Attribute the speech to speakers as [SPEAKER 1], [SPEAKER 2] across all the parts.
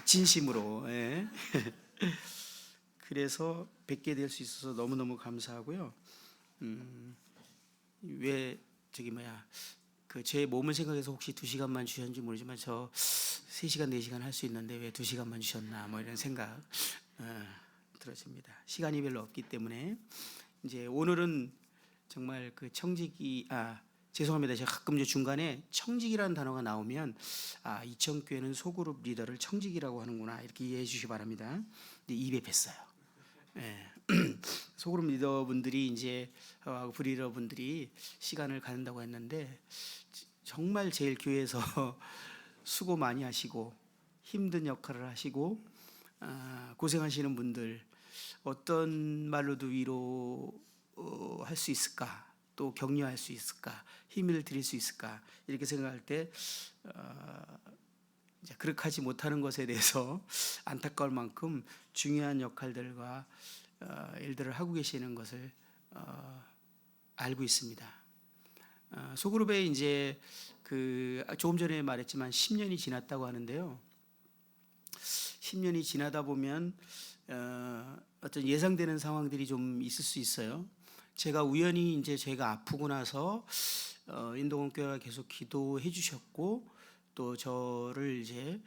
[SPEAKER 1] 진심으로. 예. 그래서 뵙게 될 수 있어서 너무너무 감사하고요. 왜 저기 뭐야 그 제 몸을 생각해서 혹시 2시간만 주셨는지 모르지만 저 3시간 4시간 할 수 있는데 왜 2시간만 주셨나 뭐 이런 생각 들어집니다. 시간이 별로 없기 때문에 이제 오늘은 정말 그 청직이 죄송합니다. 제가 가끔 이제 중간에 청직이라는 단어가 나오면 이천교회는 소그룹 리더를 청직이라고 하는구나 이렇게 이해해 주시기 바랍니다. 근데 입에 뱄어요. 예. 소그룹 리더분들이 이제 브리더분들이 시간을 갖는다고 했는데 정말 제일 교회에서 수고 많이 하시고 힘든 역할을 하시고 고생하시는 분들 어떤 말로도 위로할 수 있을까, 또 격려할 수 있을까, 힘을 드릴 수 있을까 이렇게 생각할 때 이제 그렇게 하지 못하는 것에 대해서 안타까울 만큼 중요한 역할들과 일들을 하고 계시는 것을 알고 있습니다. 소그룹에 이제 그 조금 전에 말했지만 10년이 지났다고 하는데요. 10년이 지나다 보면 어떤 예상되는 상황들이 좀 있을 수 있어요. 제가 우연히 이제 제가 아프고 나서 인도원 교회가 계속 기도해 주셨고 또 저를 이제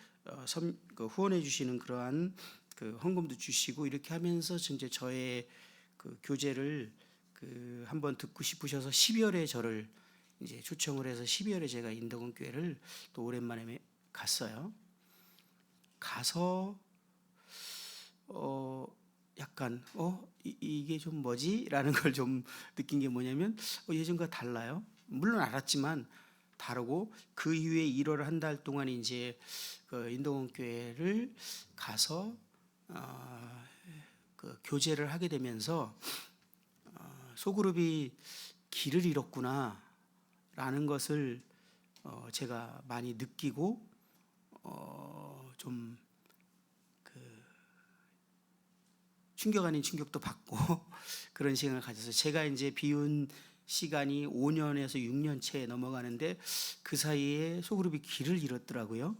[SPEAKER 1] 후원해 주시는 그러한 그 헌금도 주시고 이렇게 하면서 이제 저의 그 교제를 한번 듣고 싶으셔서 12월에 저를 이제 초청을 해서 12월에 제가 인도원 교회를 또 오랜만에 갔어요. 가서 약간 이게 좀 뭐지? 라는 걸 좀 느낀 게 뭐냐면 예전과 달라요. 물론 알았지만 다르고 그 이후에 1월 한 달 동안 이제 그 인도원 교회를 가서 그 교제를 하게 되면서 소그룹이 길을 잃었구나 라는 것을 제가 많이 느끼고 좀 충격 아닌 충격도 받고 그런 시간을 가져서 제가 이제 비운 시간이 5년에서 6년째 넘어가는데 그 사이에 소그룹이 길을 잃었더라고요.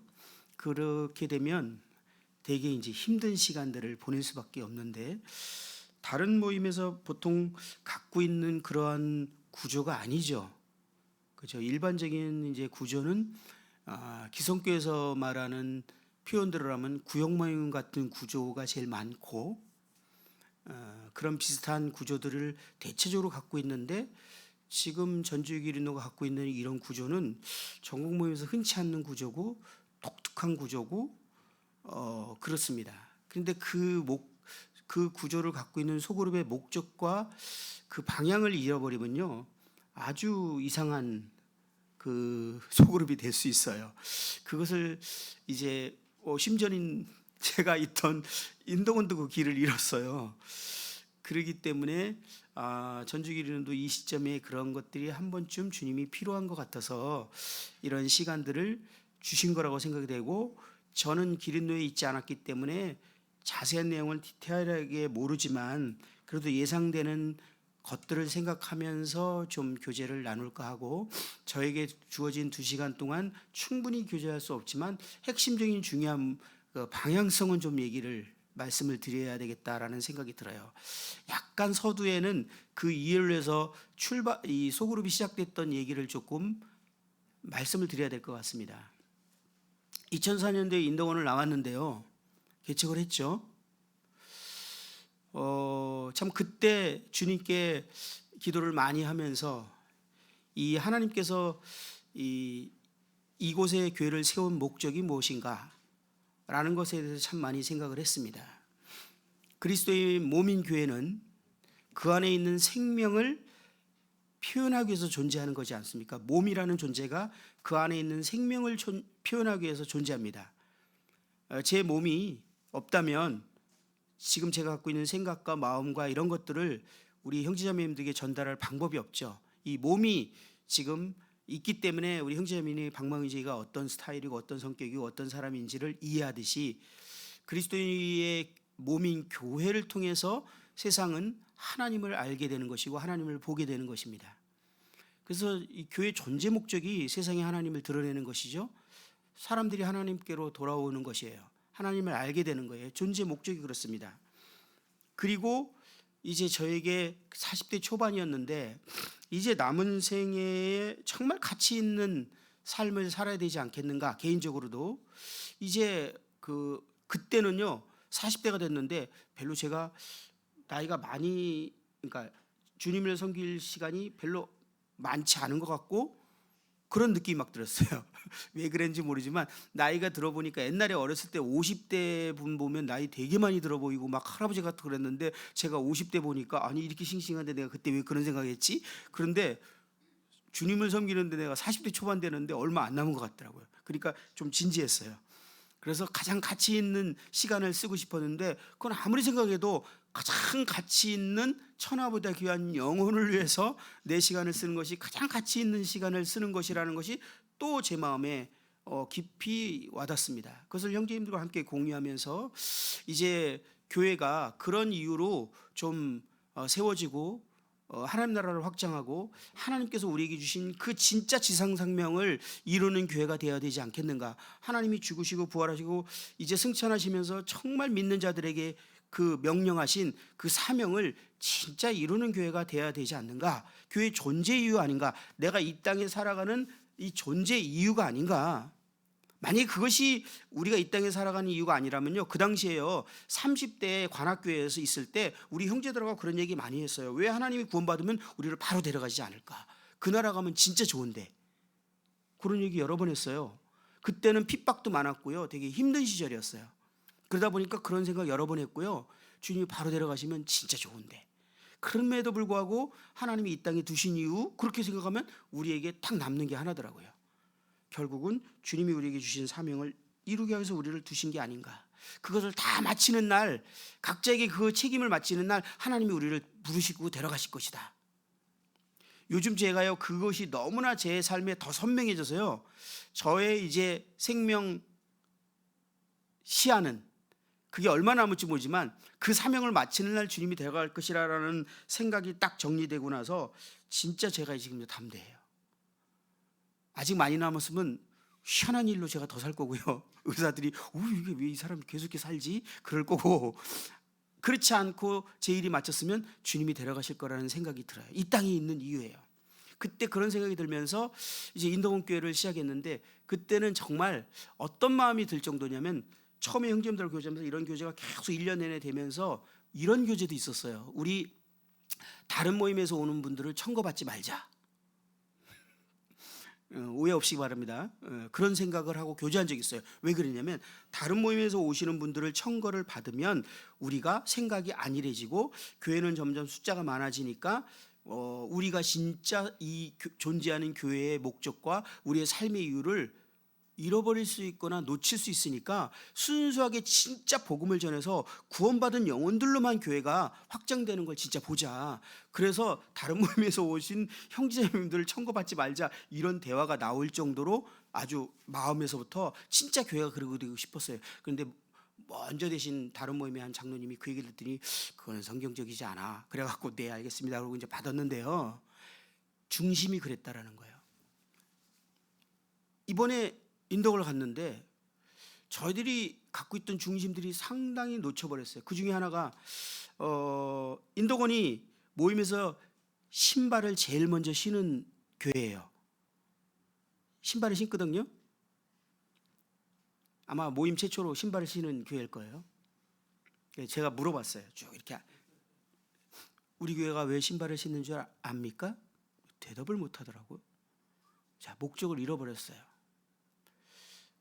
[SPEAKER 1] 그렇게 되면 되게 이제 힘든 시간들을 보낼 수밖에 없는데 다른 모임에서 보통 갖고 있는 그러한 구조가 아니죠. 그렇죠. 일반적인 이제 구조는 기성교에서 말하는 표현대로 하면 구역 모임 같은 구조가 제일 많고 그런 비슷한 구조들을 대체적으로 갖고 있는데 지금 전주기린노가 갖고 있는 이런 구조는 전국 모임에서 흔치 않는 구조고 독특한 구조고 그렇습니다. 그런데 그 구조를 갖고 있는 소그룹의 목적과 그 방향을 잃어버리면요 아주 이상한 그 소그룹이 될 수 있어요. 그것을 이제 심전인 제가 있던 인도원도 그 길을 잃었어요. 그러기 때문에 전주기린도 이 시점에 그런 것들이 한 번쯤 주님이 필요한 것 같아서 이런 시간들을 주신 거라고 생각이 되고 저는 기린도에 있지 않았기 때문에 자세한 내용을 디테일하게 모르지만 그래도 예상되는 것들을 생각하면서 좀 교제를 나눌까 하고 저에게 주어진 2시간 동안 충분히 교제할 수 없지만 핵심적인 중요한 그 방향성은 좀 말씀을 드려야 되겠다라는 생각이 들어요. 약간 서두에는 그 이해를 해서 이 소그룹이 시작됐던 얘기를 조금 말씀을 드려야 될 것 같습니다. 2004년도에 인도원을 나왔는데요. 개척을 했죠. 참 그때 주님께 기도를 많이 하면서 이 하나님께서 이곳에 교회를 세운 목적이 무엇인가 라는 것에 대해서 참 많이 생각을 했습니다. 그리스도의 몸인 교회는 그 안에 있는 생명을 표현하기 위해서 존재하는 거지 않습니까? 몸이라는 존재가 그 안에 있는 생명을 표현하기 위해서 존재합니다. 제 몸이 없다면 지금 제가 갖고 있는 생각과 마음과 이런 것들을 우리 형제자매님들에게 전달할 방법이 없죠. 이 몸이 지금 있기 때문에 우리 형제자매님이 박망희제가 어떤 스타일이고 어떤 성격이고 어떤 사람인지를 이해하듯이 그리스도의 몸인 교회를 통해서 세상은 하나님을 알게 되는 것이고 하나님을 보게 되는 것입니다. 그래서 이 교회 존재 목적이 세상에 하나님을 드러내는 것이죠. 사람들이 하나님께로 돌아오는 것이에요. 하나님을 알게 되는 거예요. 존재 목적이 그렇습니다. 그리고 이제 저에게 40대 초반이었는데 이제 남은 생애에 정말 가치 있는 삶을 살아야 되지 않겠는가, 개인적으로도. 이제 그때는요 40대가 됐는데 별로 제가 나이가 많이, 그러니까 주님을 섬길 시간이 별로 많지 않은 것 같고 그런 느낌이 막 들었어요. 왜 그랬는지 모르지만 나이가 들어보니까 옛날에 어렸을 때 50대 분 보면 나이 되게 많이 들어 보이고 막 할아버지 같고 그랬는데 제가 50대 보니까 아니 이렇게 싱싱한데 내가 그때 왜 그런 생각했지? 그런데 주님을 섬기는데 내가 40대 초반 되는데 얼마 안 남은 것 같더라고요. 그러니까 좀 진지했어요. 그래서 가장 가치 있는 시간을 쓰고 싶었는데 그건 아무리 생각해도 가장 가치 있는 천하보다 귀한 영혼을 위해서 내 시간을 쓰는 것이 가장 가치 있는 시간을 쓰는 것이라는 것이 또 제 마음에 깊이 와닿습니다. 그것을 형제님들과 함께 공유하면서 이제 교회가 그런 이유로 좀 세워지고 하나님 나라를 확장하고 하나님께서 우리에게 주신 그 진짜 지상생명을 이루는 교회가 되어야 되지 않겠는가. 하나님이 죽으시고 부활하시고 이제 승천하시면서 정말 믿는 자들에게 그 명령하신 그 사명을 진짜 이루는 교회가 되어야 되지 않는가. 교회 존재 이유 아닌가. 내가 이 땅에 살아가는 이 존재 이유가 아닌가. 만약에 그것이 우리가 이 땅에 살아가는 이유가 아니라면요, 그 당시에요 30대 관악교회에서 있을 때 우리 형제들하고 그런 얘기 많이 했어요. 왜 하나님이 구원받으면 우리를 바로 데려가지 않을까. 그 나라 가면 진짜 좋은데. 그런 얘기 여러 번 했어요. 그때는 핍박도 많았고요, 되게 힘든 시절이었어요. 그러다 보니까 그런 생각 여러 번 했고요, 주님이 바로 데려가시면 진짜 좋은데. 그럼에도 불구하고 하나님이 이 땅에 두신 이유, 그렇게 생각하면 우리에게 딱 남는 게 하나더라고요. 결국은 주님이 우리에게 주신 사명을 이루기 위해서 우리를 두신 게 아닌가. 그것을 다 마치는 날, 각자에게 그 책임을 마치는 날 하나님이 우리를 부르시고 데려가실 것이다. 요즘 제가요 그것이 너무나 제 삶에 더 선명해져서요, 저의 이제 생명 시야는 그게 얼마나 남을지 모르지만 그 사명을 마치는 날 주님이 데려갈 것이라는 생각이 딱 정리되고 나서 진짜 제가 지금 담대해요. 아직 많이 남았으면 희한한 일로 제가 더 살 거고요. 의사들이 이게 왜 이 사람이 계속 이렇게 살지? 그럴 거고. 그렇지 않고 제 일이 마쳤으면 주님이 데려가실 거라는 생각이 들어요. 이 땅에 있는 이유예요. 그때 그런 생각이 들면서 이제 인도원 교회를 시작했는데 그때는 정말 어떤 마음이 들 정도냐면 처음에 형제님들 교제하면서 이런 교제가 계속 1년 내내 되면서 이런 교제도 있었어요. 우리 다른 모임에서 오는 분들을 청거받지 말자. 오해 없이 바랍니다. 그런 생각을 하고 교제한 적이 있어요. 왜 그러냐면 다른 모임에서 오시는 분들을 청거를 받으면 우리가 생각이 안일해지고 교회는 점점 숫자가 많아지니까 우리가 진짜 이 존재하는 교회의 목적과 우리의 삶의 이유를 잃어버릴 수 있거나 놓칠 수 있으니까 순수하게 진짜 복음을 전해서 구원받은 영혼들로만 교회가 확장되는 걸 진짜 보자. 그래서 다른 모임에서 오신 형제자매님들을 청거받지 말자, 이런 대화가 나올 정도로 아주 마음에서부터 진짜 교회가 그러고 되고 싶었어요. 그런데 먼저 되신 다른 모임의 한 장로님이 그 얘기를 듣더니 그거는 성경적이지 않아. 그래갖고 네 알겠습니다 그러고 이제 받았는데요, 중심이 그랬다라는 거예요. 이번에 인덕을 갔는데 저희들이 갖고 있던 중심들이 상당히 놓쳐버렸어요. 그 중에 하나가 인덕원이 모임에서 신발을 제일 먼저 신은 교회예요. 신발을 신거든요. 아마 모임 최초로 신발을 신은 교회일 거예요. 제가 물어봤어요. 쭉 이렇게 우리 교회가 왜 신발을 신는 줄 압니까? 대답을 못 하더라고요. 자, 목적을 잃어버렸어요.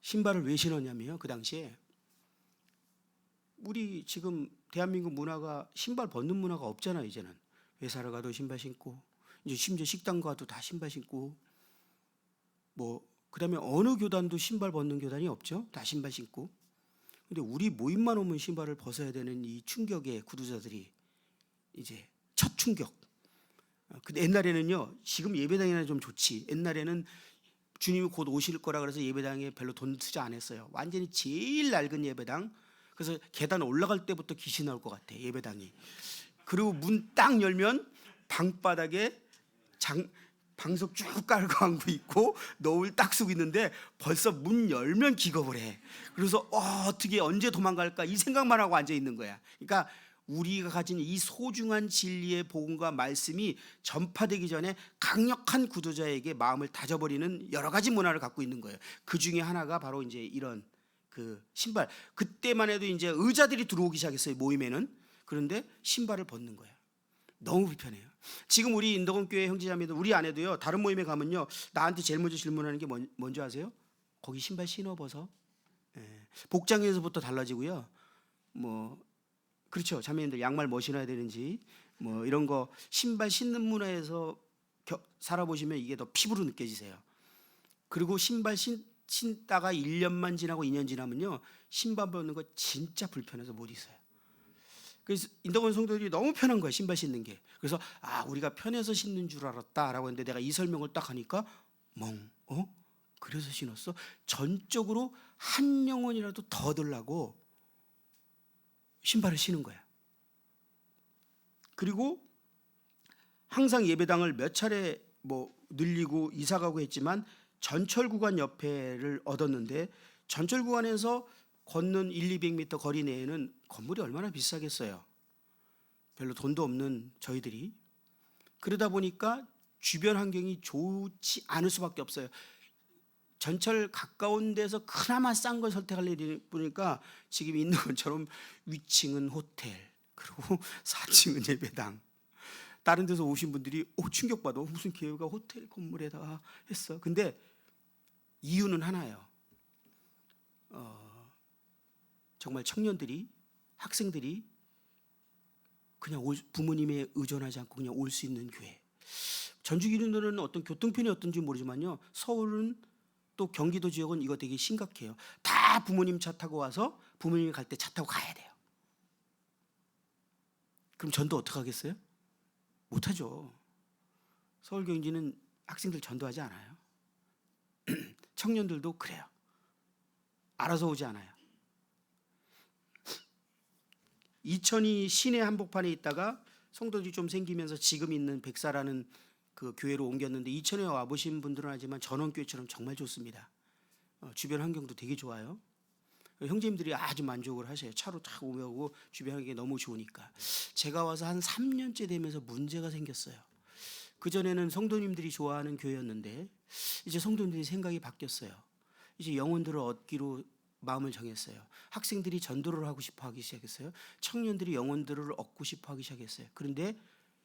[SPEAKER 1] 신발을 왜 신었냐면요, 그 당시에 우리 지금 대한민국 문화가 신발 벗는 문화가 없잖아요. 이제는 회사를 가도 신발 신고, 이제 심지어 식당 가도 다 신발 신고, 그다음에 어느 교단도 신발 벗는 교단이 없죠. 다 신발 신고. 근데 우리 모임만 오면 신발을 벗어야 되는 이 충격의 구두자들이 이제 첫 충격. 근데 옛날에는요, 지금 예배당이나 좀 좋지. 옛날에는 주님이 곧 오실 거라 그래서 예배당에 별로 돈 투자 안 했어요. 완전히 제일 낡은 예배당. 그래서 계단 올라갈 때부터 귀신 나올 것 같아, 예배당이. 그리고 문 딱 열면 방바닥에 방석 쭉 깔고 앉고 있고 노을 딱 쓰고 있는데 벌써 문 열면 기겁을 해. 그래서 어떻게 언제 도망갈까 이 생각만 하고 앉아 있는 거야. 그러니까 우리가 가진 이 소중한 진리의 복음과 말씀이 전파되기 전에 강력한 구도자에게 마음을 다져버리는 여러 가지 문화를 갖고 있는 거예요. 그 중에 하나가 바로 이제 이런 그 신발. 그때만 해도 이제 의자들이 들어오기 시작했어요, 모임에는. 그런데 신발을 벗는 거예요. 너무 불편해요. 지금 우리 인덕원 교회 형제자매들 우리 안에도요, 다른 모임에 가면요, 나한테 제일 먼저 질문하는 게 뭔지 아세요? 거기 신발 신어 벗어? 복장에서부터 달라지고요. 뭐 그렇죠, 자매님들 양말 뭐 신어야 되는지 뭐 이런 거 신발 신는 문화에서 살아보시면 이게 더 피부로 느껴지세요. 그리고 신발 신다가 1년만 지나고 2년 지나면요, 신발 벗는 거 진짜 불편해서 못 있어요. 그래서 인덕원 성도들이 너무 편한 거예요, 신발 신는 게. 그래서 우리가 편해서 신는 줄 알았다라고 했는데 내가 이 설명을 딱 하니까 그래서 신었어? 전적으로 한 영혼이라도 더 얻으려고 신발을 신은 거야. 그리고 항상 예배당을 몇 차례 뭐 늘리고 이사 가고 했지만 전철 구간 옆에를 얻었는데 전철 구간에서 걷는 1-200m 거리 내에는 건물이 얼마나 비싸겠어요. 별로 돈도 없는 저희들이. 그러다 보니까 주변 환경이 좋지 않을 수밖에 없어요. 전철 가까운 데서 그나마 싼 걸 선택하려니 보니까 지금 있는 것처럼 위층은 호텔, 그리고 4층은 예배당. 다른 데서 오신 분들이 충격받아. 무슨 교회가 호텔 건물에다가 했어. 근데 이유는 하나예요. 정말 청년들이, 학생들이 그냥 부모님에 의존하지 않고 그냥 올 수 있는 교회. 전주기린도는 어떤 교통편이 어떤지 모르지만요, 서울은 또 경기도 지역은 이거 되게 심각해요. 다 부모님 차 타고 와서 부모님이 갈 때 차 타고 가야 돼요. 그럼 전도 어떻게 하겠어요? 못하죠. 서울 경기는 학생들 전도하지 않아요. 청년들도 그래요. 알아서 오지 않아요. 2002 시내 한복판에 있다가 성도들이 좀 생기면서 지금 있는 백사라는 그 교회로 옮겼는데, 이천에 와보신 분들은 알지만 전원교회처럼 정말 좋습니다. 주변 환경도 되게 좋아요. 형제님들이 아주 만족을 하셔요. 차로 딱 오고 주변 환경이 너무 좋으니까. 제가 와서 한 3년째 되면서 문제가 생겼어요. 그전에는 성도님들이 좋아하는 교회였는데 이제 성도님들이 생각이 바뀌었어요. 이제 영혼들을 얻기로 마음을 정했어요. 학생들이 전도를 하고 싶어 하기 시작했어요. 청년들이 영혼들을 얻고 싶어 하기 시작했어요. 그런데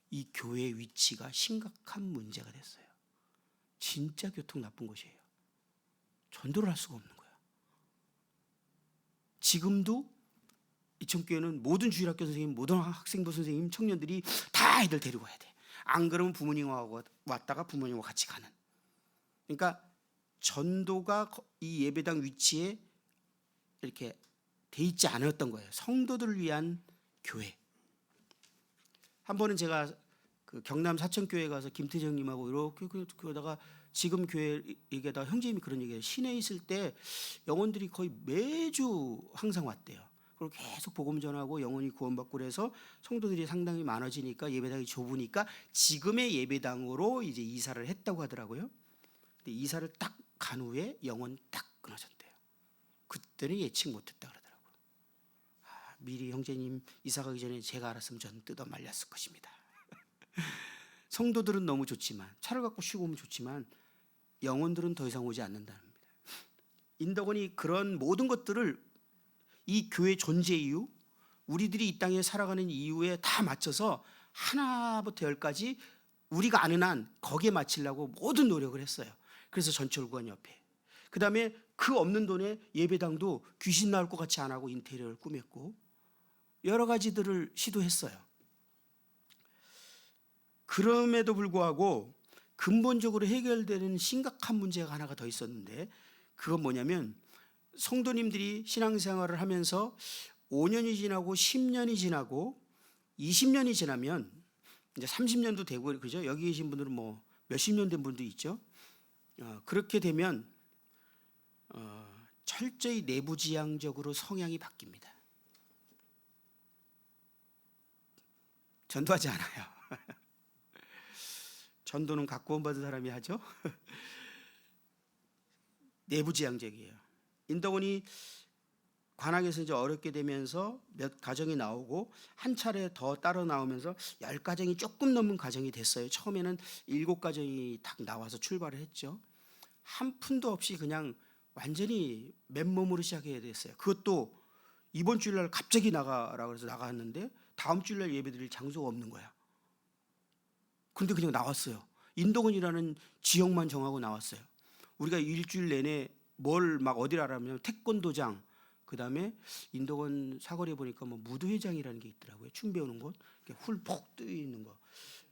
[SPEAKER 1] 이 교회 위치가 심각한 문제가 됐어요. 진짜 교통 나쁜 곳이에요. 전도를 할 수가 없는 거예요. 지금도 이천교회는 모든 주일학교 선생님, 모든 학생부 선생님, 청년들이 다 애들 데리고 와야 돼. 안 그러면 부모님하고 왔다가 부모님하고 같이 가는. 그러니까 전도가 이 예배당 위치에 이렇게 돼 있지 않았던 거예요. 성도들을 위한 교회. 한 번은 제가 그 경남 사천교회 가서 김태정님하고 이렇게 그러다가 지금 교회 얘기하다가 형제님이 그런 얘기해요. 시내에 있을 때 영혼들이 거의 매주 항상 왔대요. 그리고 계속 복음 전하고 영혼이 구원받고 그래서 성도들이 상당히 많아지니까 예배당이 좁으니까 지금의 예배당으로 이제 이사를 했다고 하더라고요. 근데 이사를 딱 간 후에 영혼 딱 끊어졌대요. 그때는 예측 못했다 그러더라고요. 미리 형제님 이사 가기 전에 제가 알았으면 저는 뜯어 말렸을 것입니다. 성도들은 너무 좋지만, 차를 갖고 쉬고 오면 좋지만 영혼들은 더 이상 오지 않는다는 겁니다. 인덕원이 그런 모든 것들을 이 교회 존재 이유, 우리들이 이 땅에 살아가는 이유에 다 맞춰서 하나부터 열까지 우리가 아는 한 거기에 맞추려고 모든 노력을 했어요. 그래서 전철구간 옆에, 그 다음에 그 없는 돈에 예배당도 귀신 나올 것 같이 안 하고 인테리어를 꾸몄고 여러 가지들을 시도했어요. 그럼에도 불구하고 근본적으로 해결되는 심각한 문제가 하나가 더 있었는데, 그건 뭐냐면 성도님들이 신앙생활을 하면서 5년이 지나고 10년이 지나고 20년이 지나면 이제 30년도 되고 그죠? 여기 계신 분들은 뭐 몇십 년 된 분도 있죠. 그렇게 되면 철저히 내부지향적으로 성향이 바뀝니다. 전도하지 않아요. 전도는 각구원 받은 사람이 하죠. 내부지향적이에요. 인덕원이 관악에서 이제 어렵게 되면서 몇 가정이 나오고 한 차례 더 따라 나오면서 10가정이 조금 넘은 가정이 됐어요. 처음에는 7가정이 딱 나와서 출발을 했죠. 한 푼도 없이 그냥 완전히 맨몸으로 시작해야 됐어요. 그것도 이번 주일날 갑자기 나가라고 해서 나갔는데 다음 주일날 예배드릴 장소가 없는 거야. 그런데 그냥 나왔어요. 인덕원이라는 지역만 정하고 나왔어요. 우리가 일주일 내내 뭘 막 어디를 알아보면 태권도장, 그다음에 인덕원 사거리에 보니까 뭐 무도회장이라는 게 있더라고요. 춤 배우는 곳, 훌폭 뜨여 있는 거.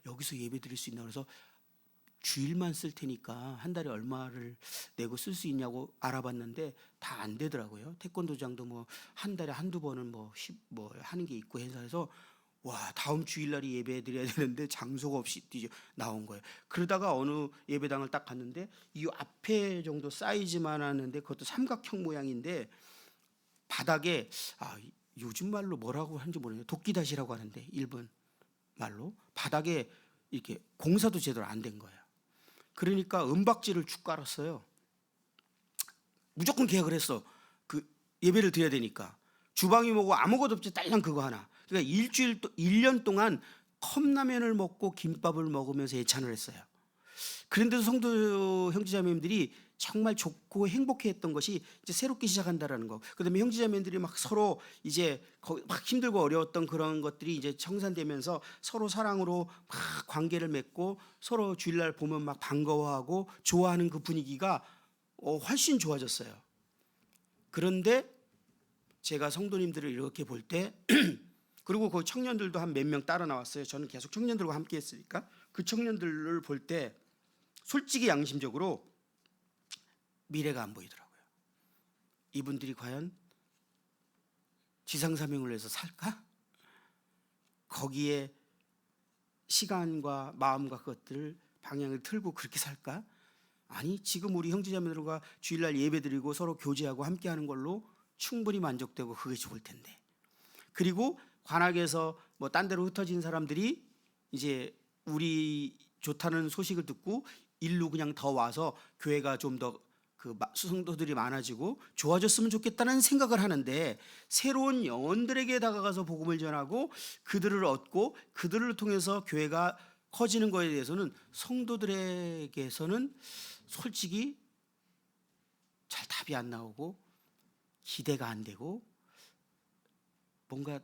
[SPEAKER 1] 여기서 예배 드릴 수 있나 그래서 주일만 쓸 테니까 한 달에 얼마를 내고 쓸 수 있냐고 알아봤는데 다 안 되더라고요. 태권도장도 뭐 한 달에 한두 번은 뭐 하는 게 있고 해서 와, 다음 주일날이 예배 드려야 되는데 장소가 없이 나온 거예요. 그러다가 어느 예배당을 딱 갔는데 이 앞에 정도 사이즈만 하는데 그것도 삼각형 모양인데 바닥에 요즘 말로 뭐라고 하는지 모르겠어요. 도끼다시라고 하는데 일본 말로 바닥에 이렇게 공사도 제대로 안 된 거예요. 그러니까 은박지를 쭉 깔았어요. 무조건 계약을 했어. 그 예배를 드려야 되니까. 주방이 뭐고 아무것도 없지 딸랑 그거 하나. 그러니까 1년 동안 컵라면을 먹고 김밥을 먹으면서 예찬을 했어요. 그런데도 성도 형제자매님들이 정말 좋고 행복해했던 것이 이제 새롭게 시작한다라는 거. 그다음에 형제자매님들이 막 서로 이제 막 힘들고 어려웠던 그런 것들이 이제 청산되면서 서로 사랑으로 막 관계를 맺고 서로 주일날 보면 막 반가워하고 좋아하는 그 분위기가 훨씬 좋아졌어요. 그런데 제가 성도님들을 이렇게 볼 때 그리고 그 청년들도 한 몇 명 따라 나왔어요. 저는 계속 청년들과 함께 했으니까 그 청년들을 볼 때 솔직히 양심적으로 미래가 안 보이더라고요. 이분들이 과연 지상사명을 위해서 살까? 거기에 시간과 마음과 그것들 방향을 틀고 그렇게 살까? 아니, 지금 우리 형제자매들과 주일날 예배드리고 서로 교제하고 함께하는 걸로 충분히 만족되고 그게 좋을 텐데. 그리고 관악에서 뭐 딴 데로 흩어진 사람들이 이제 우리 좋다는 소식을 듣고 일로 그냥 더 와서 교회가 좀 더 그 성도들이 많아지고 좋아졌으면 좋겠다는 생각을 하는데 새로운 영혼들에게 다가가서 복음을 전하고 그들을 얻고 그들을 통해서 교회가 커지는 것에 대해서는 성도들에게서는 솔직히 잘 답이 안 나오고 기대가 안 되고 뭔가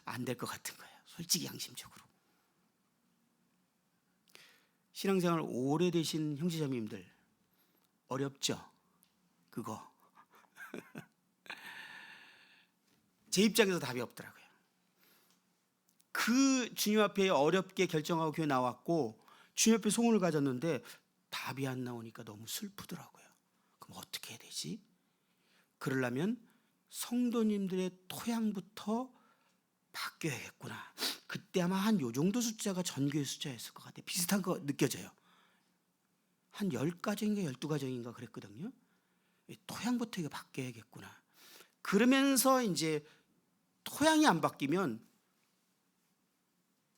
[SPEAKER 1] 안 될 것 같은 거예요. 솔직히 양심적으로. 신앙생활 오래되신 형제자매님들 어렵죠? 그거. 제 입장에서 답이 없더라고요. 그 주님 앞에 어렵게 결정하고 교회 나왔고 주님 앞에 소원을 가졌는데 답이 안 나오니까 너무 슬프더라고요. 그럼 어떻게 해야 되지? 그러려면 성도님들의 토양부터 바뀌어야겠구나. 그때 아마 한 요 정도 숫자가 전교의 숫자였을 것 같아요. 비슷한 거 느껴져요. 한 10가정인가 12가정인가 그랬거든요. 토양부터 이거 바뀌어야겠구나. 그러면서 이제 토양이 안 바뀌면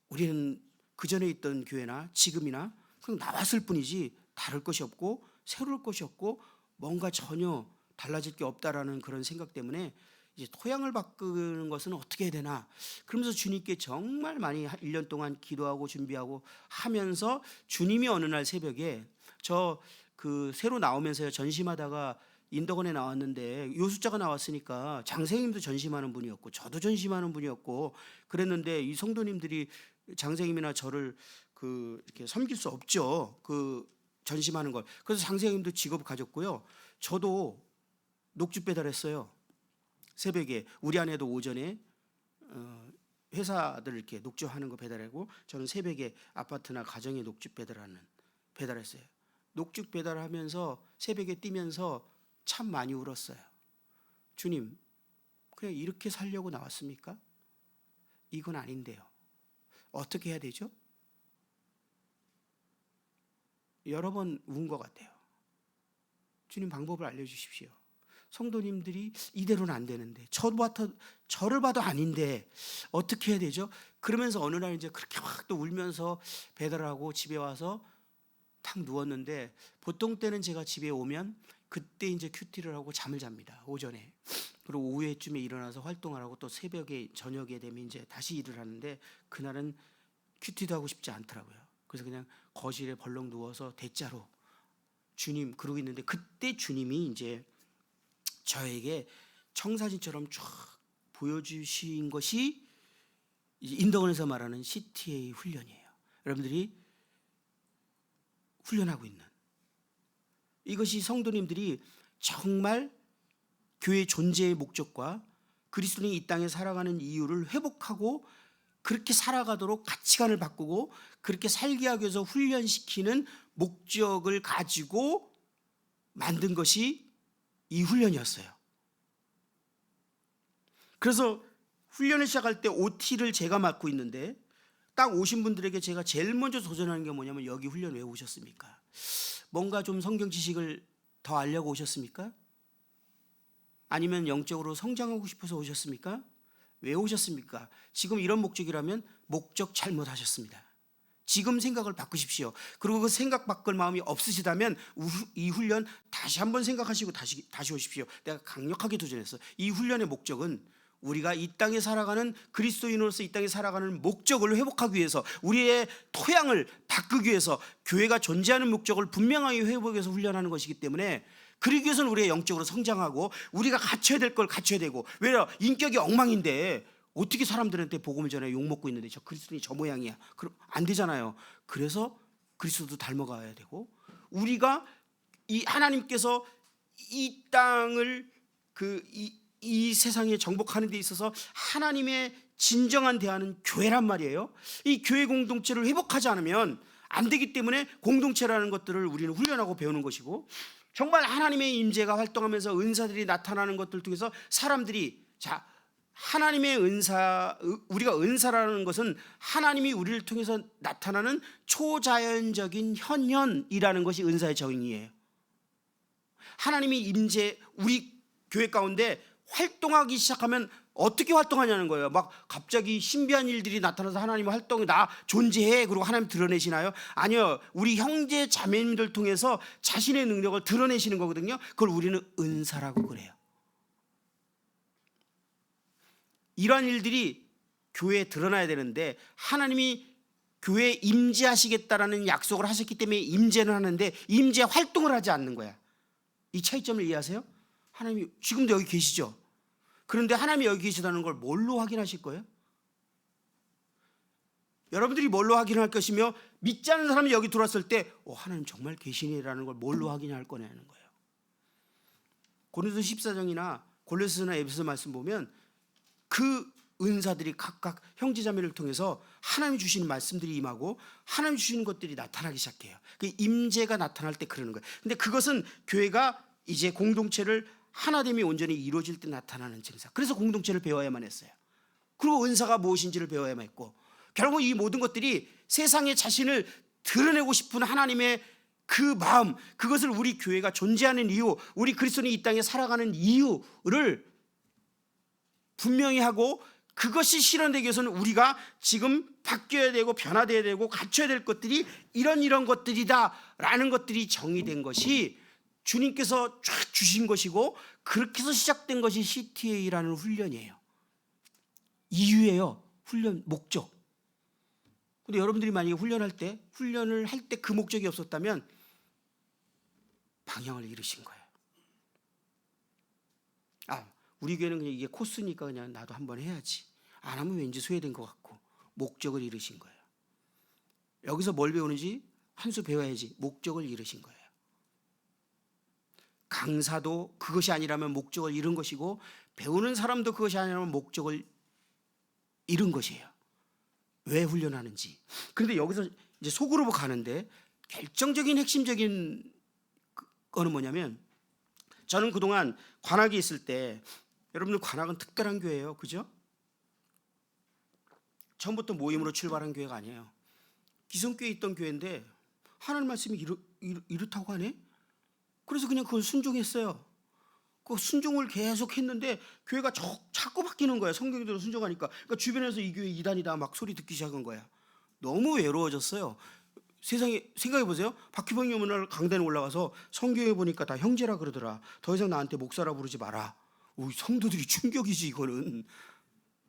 [SPEAKER 1] 우리는 그전에 있던 교회나 지금이나 그냥 나왔을 뿐이지 다를 것이 없고 새로울 것이 없고 뭔가 전혀 달라질 게 없다라는 그런 생각 때문에 이제 토양을 바꾸는 것은 어떻게 해야 되나 그러면서 주님께 정말 많이 1년 동안 기도하고 준비하고 하면서 주님이 어느 날 새벽에 저 그 새로 나오면서요 전심하다가 인덕원에 나왔는데 요 숫자가 나왔으니까 장생님도 전심하는 분이었고 저도 전심하는 분이었고 그랬는데 이 성도님들이 장생님이나 저를 그 이렇게 섬길 수 없죠. 그 전심하는 걸. 그래서 장생님도 직업 가졌고요. 저도 녹주 배달했어요. 새벽에 우리 아내도 오전에 회사들 이렇게 녹주하는 거 배달하고 저는 새벽에 아파트나 가정에 녹주 배달했어요. 녹주 배달하면서 새벽에 뛰면서 참 많이 울었어요. 주님, 그냥 이렇게 살려고 나왔습니까? 이건 아닌데요. 어떻게 해야 되죠? 여러 번 운 것 같아요. 주님 방법을 알려주십시오. 성도님들이 이대로는 안 되는데, 저를 봐도 아닌데 어떻게 해야 되죠? 그러면서 어느 날 이제 그렇게 막 또 울면서 배달하고 집에 와서 탁 누웠는데, 보통 때는 제가 집에 오면 그때 이제 큐티를 하고 잠을 잡니다, 오전에. 그리고 오후에쯤에 일어나서 활동을 하고 또 새벽에 저녁에 되면 이제 다시 일을 하는데, 그날은 큐티도 하고 싶지 않더라고요. 그래서 그냥 거실에 벌렁 누워서 대자로 주님 그러고 있는데, 그때 주님이 이제 저에게 청사진처럼 쫙 보여주신 것이 인덕원에서 말하는 CTA 훈련이에요. 여러분들이 훈련하고 있는 이것이 성도님들이 정말 교회 존재의 목적과 그리스도인이 이 땅에 살아가는 이유를 회복하고 그렇게 살아가도록 가치관을 바꾸고 그렇게 살게 하기 위해서 훈련시키는 목적을 가지고 만든 것이 이 훈련이었어요. 그래서 훈련을 시작할 때 OT를 제가 맡고 있는데, 딱 오신 분들에게 제가 제일 먼저 도전하는 게 뭐냐면, 여기 훈련 왜 오셨습니까? 뭔가 좀 성경 지식을 더 알려고 오셨습니까? 아니면 영적으로 성장하고 싶어서 오셨습니까? 왜 오셨습니까? 지금 이런 목적이라면 목적 잘못하셨습니다. 지금 생각을 바꾸십시오. 그리고 그 생각 바꿀 마음이 없으시다면 이 훈련 다시 한번 생각하시고 다시 오십시오. 내가 강력하게 도전했어. 이 훈련의 목적은 우리가 이 땅에 살아가는 그리스도인으로서 이 땅에 살아가는 목적을 회복하기 위해서, 우리의 토양을 바꾸기 위해서, 교회가 존재하는 목적을 분명하게 회복하기 위해서 훈련하는 것이기 때문에, 그러기 위해서는 우리가 영적으로 성장하고 우리가 갖춰야 될 걸 갖춰야 되고. 왜냐? 인격이 엉망인데 어떻게 사람들한테 복음을 전해 욕먹고 있는데 저 그리스도인이 저 모양이야. 그럼 안 되잖아요. 그래서 그리스도도 닮아가야 되고, 우리가 이 하나님께서 이 땅을 이 세상에 정복하는 데 있어서 하나님의 진정한 대안은 교회란 말이에요. 이 교회 공동체를 회복하지 않으면 안 되기 때문에 공동체라는 것들을 우리는 훈련하고 배우는 것이고, 정말 하나님의 임재가 활동하면서 은사들이 나타나는 것들 통해서 사람들이, 자, 하나님의 우리가 은사라는 것은 하나님이 우리를 통해서 나타나는 초자연적인 현현이라는 것이 은사의 정의예요. 하나님이 임재, 우리 교회 가운데 활동하기 시작하면 어떻게 활동하냐는 거예요. 막 갑자기 신비한 일들이 나타나서 하나님의 활동이 나 존재해 그리고 하나님 드러내시나요? 아니요. 우리 형제 자매님들 통해서 자신의 능력을 드러내시는 거거든요. 그걸 우리는 은사라고 그래요. 이러한 일들이 교회에 드러나야 되는데, 하나님이 교회에 임재하시겠다라는 약속을 하셨기 때문에 임재는 하는데 임재 활동을 하지 않는 거야. 이 차이점을 이해하세요? 하나님이 지금도 여기 계시죠? 그런데 하나님이 여기 계시다는 걸 뭘로 확인하실 거예요? 여러분들이 뭘로 확인할 것이며, 믿지 않는 사람이 여기 들어왔을 때 하나님 정말 계시네라는 걸 뭘로 확인할 거냐는 거예요. 고린도서 14장이나 골로새서나 에베소 말씀 보면 그 은사들이 각각 형제자매를 통해서 하나님이 주시는 말씀들이 임하고 하나님이 주시는 것들이 나타나기 시작해요. 그 임재가 나타날 때 그러는 거예요. 근데 그것은 교회가 이제 공동체를 하나됨이 온전히 이루어질 때 나타나는 증상. 그래서 공동체를 배워야만 했어요. 그리고 은사가 무엇인지를 배워야만 했고, 결국 이 모든 것들이 세상에 자신을 드러내고 싶은 하나님의 그 마음, 그것을 우리 교회가 존재하는 이유, 우리 그리스도인이 이 땅에 살아가는 이유를 분명히 하고, 그것이 실현되기 위해서는 우리가 지금 바뀌어야 되고 변화되어야 되고 갖춰야 될 것들이 이런 것들이다라는 것들이 정의된 것이 주님께서 쫙 주신 것이고, 그렇게 해서 시작된 것이 CTA라는 훈련이에요. 이유예요. 훈련 목적. 근데 여러분들이 만약에 훈련을 할 때 그 목적이 없었다면 방향을 잃으신 거예요. 우리 교회는 그냥 이게 코스니까 그냥 나도 한번 해야지, 안 하면 왠지 소외된 것 같고, 목적을 잃으신 거예요. 여기서 뭘 배우는지 한 수 배워야지, 목적을 잃으신 거예요. 강사도 그것이 아니라면 목적을 잃은 것이고, 배우는 사람도 그것이 아니라면 목적을 잃은 것이에요. 왜 훈련하는지. 그런데 여기서 이제 속으로 가는데, 결정적인 핵심적인 거는 뭐냐면, 저는 그동안 관악에 있을 때, 여러분들 관악은 특별한 교회예요, 그죠? 처음부터 모임으로 출발한 교회가 아니에요. 기성교회에 있던 교회인데 하나님 말씀이 이렇다고 하네? 그래서 그냥 그걸 순종했어요. 그 순종을 계속 했는데 교회가 자꾸 바뀌는 거야. 성경대로 순종하니까. 그러니까 주변에서 이 교회 이단이다 막 소리 듣기 시작한 거야. 너무 외로워졌어요. 세상에 생각해 보세요. 박희봉이 어느 날 강단에 올라가서 성경에 보니까 다 형제라 그러더라. 더 이상 나한테 목사라 부르지 마라. 우리 성도들이 충격이지 이거는.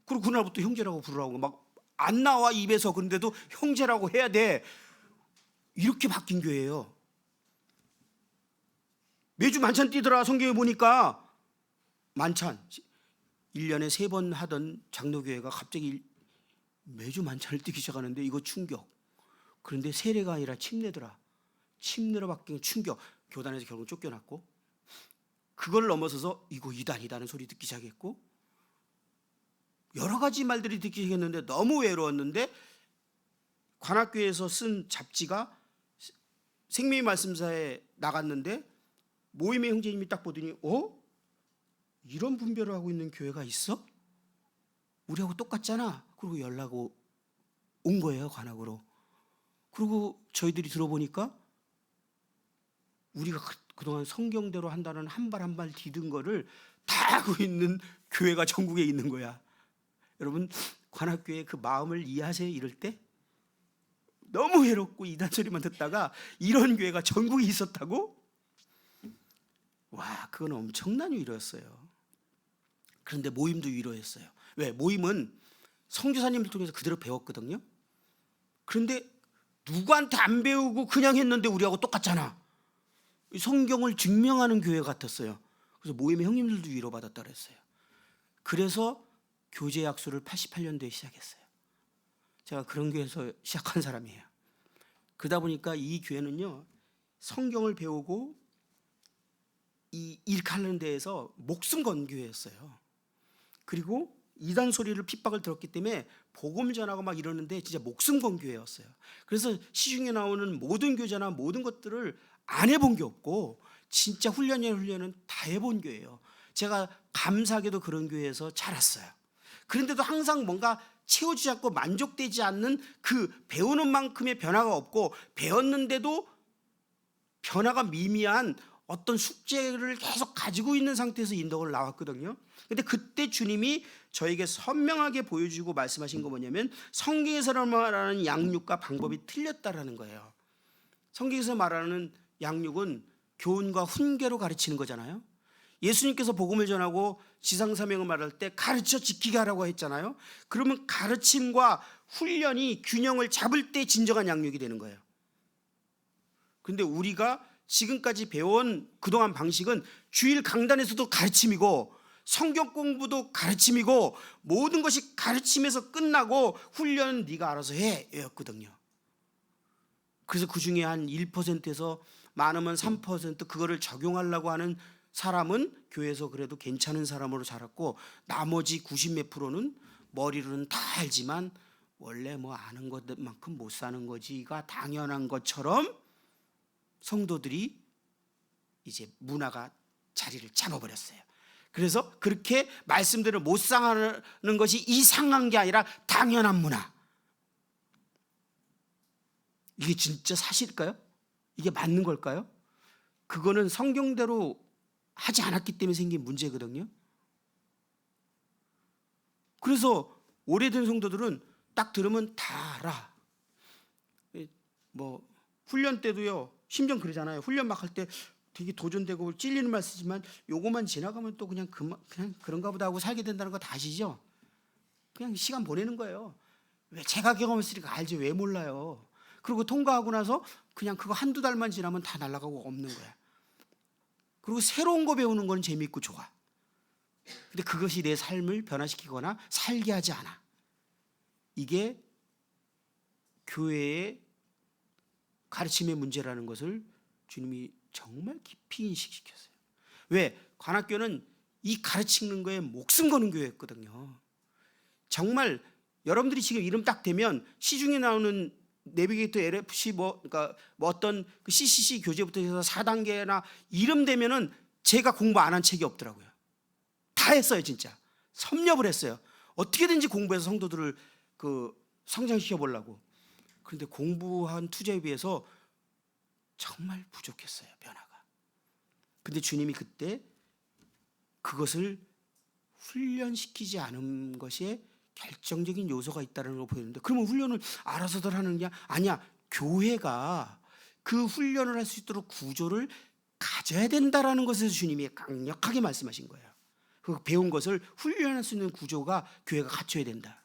[SPEAKER 1] 그리고 그날부터 형제라고 부르라고 막 안 나와 입에서. 그런데도 형제라고 해야 돼. 이렇게 바뀐 교회예요. 매주 만찬 뛰더라. 성경에 보니까 만찬 1년에 3번 하던 장로교회가 갑자기 매주 만찬을 뛰기 시작하는데 이거 충격. 그런데 세례가 아니라 침례더라. 침례로 바뀐 충격. 교단에서 결국 쫓겨났고, 그걸 넘어서서 이거 이단이다는 소리 듣기 시작했고, 여러 가지 말들이 듣기 시작했는데 너무 외로웠는데 관악교회에서 쓴 잡지가 생명의 말씀사에 나갔는데 모임의 형제님이 딱 보더니 이런 분별을 하고 있는 교회가 있어? 우리하고 똑같잖아. 그리고 연락 온 거예요, 관악으로. 그리고 저희들이 들어보니까 우리가 그동안 성경대로 한다는 한 발 한 발 디딘 거를 다 하고 있는 교회가 전국에 있는 거야. 여러분, 관악교회 그 마음을 이해하세요? 이럴 때 너무 외롭고 이단 소리만 듣다가 이런 교회가 전국에 있었다고? 와, 그건 엄청난 위로였어요. 그런데 모임도 위로였어요. 왜? 모임은 선교사님을 통해서 그대로 배웠거든요. 그런데 누구한테 안 배우고 그냥 했는데 우리하고 똑같잖아. 성경을 증명하는 교회 같았어요. 그래서 모임의 형님들도 위로받았다 그랬어요. 그래서 교제 약수를 88년도에 시작했어요. 제가 그런 교회에서 시작한 사람이에요. 그러다 보니까 이 교회는요, 성경을 배우고 이 일하는 데에서 목숨 건 교회였어요. 그리고 이단 소리를 핍박을 들었기 때문에 복음 전하고 막 이러는데 진짜 목숨 건 교회였어요. 그래서 시중에 나오는 모든 교제나 모든 것들을 안 해본 게 없고 진짜 훈련은 다 해본 교회예요. 제가 감사하게도 그런 교회에서 자랐어요. 그런데도 항상 뭔가 채워지지 않고 만족되지 않는 그 배우는 만큼의 변화가 없고 배웠는데도 변화가 미미한 어떤 숙제를 계속 가지고 있는 상태에서 인도를 나왔거든요. 근데 그때 주님이 저에게 선명하게 보여주고 말씀하신 거 뭐냐면 성경에서 말하는 양육과 방법이 틀렸다라는 거예요. 성경에서 말하는 양육은 교훈과 훈계로 가르치는 거잖아요. 예수님께서 복음을 전하고 지상사명을 말할 때 가르쳐 지키게 하라고 했잖아요. 그러면 가르침과 훈련이 균형을 잡을 때 진정한 양육이 되는 거예요. 그런데 우리가 지금까지 배워온 그동안 방식은 주일 강단에서도 가르침이고 성경 공부도 가르침이고 모든 것이 가르침에서 끝나고 훈련은 네가 알아서 해 였거든요. 그래서 그중에 한 1%에서 많으면 3% 그거를 적용하려고 하는 사람은 교회에서 그래도 괜찮은 사람으로 자랐고 나머지 90몇 프로는 머리로는 다 알지만 원래 뭐 아는 것만큼 못 사는 거지가 당연한 것처럼 성도들이 이제 문화가 자리를 잡아버렸어요. 그래서 그렇게 말씀대로 못 상하는 것이 이상한 게 아니라 당연한 문화. 이게 진짜 사실일까요? 이게 맞는 걸까요? 그거는 성경대로 하지 않았기 때문에 생긴 문제거든요. 그래서 오래된 성도들은 딱 들으면 다 알아. 뭐 훈련 때도요, 심정 그러잖아요. 훈련 막 할 때 되게 도전되고 찔리는 말 쓰지만 요거만 지나가면 또 그냥 그런가 보다 하고 살게 된다는 거 다 아시죠? 그냥 시간 보내는 거예요. 왜 제가 경험했으니까 알지 왜 몰라요. 그리고 통과하고 나서 그냥 그거 한두 달만 지나면 다 날아가고 없는 거야. 그리고 새로운 거 배우는 건 재미있고 좋아. 근데 그것이 내 삶을 변화시키거나 살게 하지 않아. 이게 교회의 가르침의 문제라는 것을 주님이 정말 깊이 인식시켰어요. 왜? 관악교는 이 가르치는 거에 목숨 거는 교회였거든요. 정말 여러분들이 지금 이름 딱 대면 시중에 나오는 내비게이터 LFC 그러니까 어떤 그 CCC 교재부터 해서 4단계나 이름 대면은 제가 공부 안 한 책이 없더라고요. 다 했어요, 진짜. 섭렵을 했어요. 어떻게든지 공부해서 성도들을 성장시켜 보려고. 그런데 공부한 투자에 비해서 정말 부족했어요, 변화가. 근데 주님이 그때 그것을 훈련시키지 않은 것에 결정적인 요소가 있다는 걸 보이는데, 그러면 훈련을 알아서들 하는 게 아니야. 교회가 그 훈련을 할 수 있도록 구조를 가져야 된다라는 것을 주님이 강력하게 말씀하신 거예요. 그 배운 것을 훈련할 수 있는 구조가 교회가 갖춰야 된다.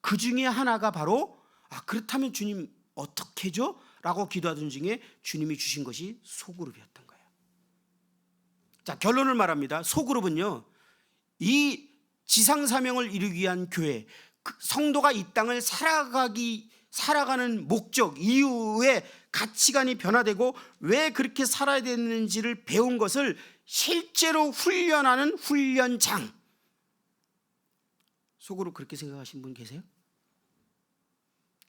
[SPEAKER 1] 그 중에 하나가 바로 그렇다면 주님 어떻게 죠? 라고 기도하던 중에 주님이 주신 것이 소그룹이었던 거예요. 자, 결론을 말합니다. 소그룹은요, 이 지상 사명을 이루기 위한 교회, 성도가 이 땅을 살아가는 목적, 이유의 가치관이 변화되고 왜 그렇게 살아야 되는지를 배운 것을 실제로 훈련하는 훈련장. 속으로 그렇게 생각하신 분 계세요?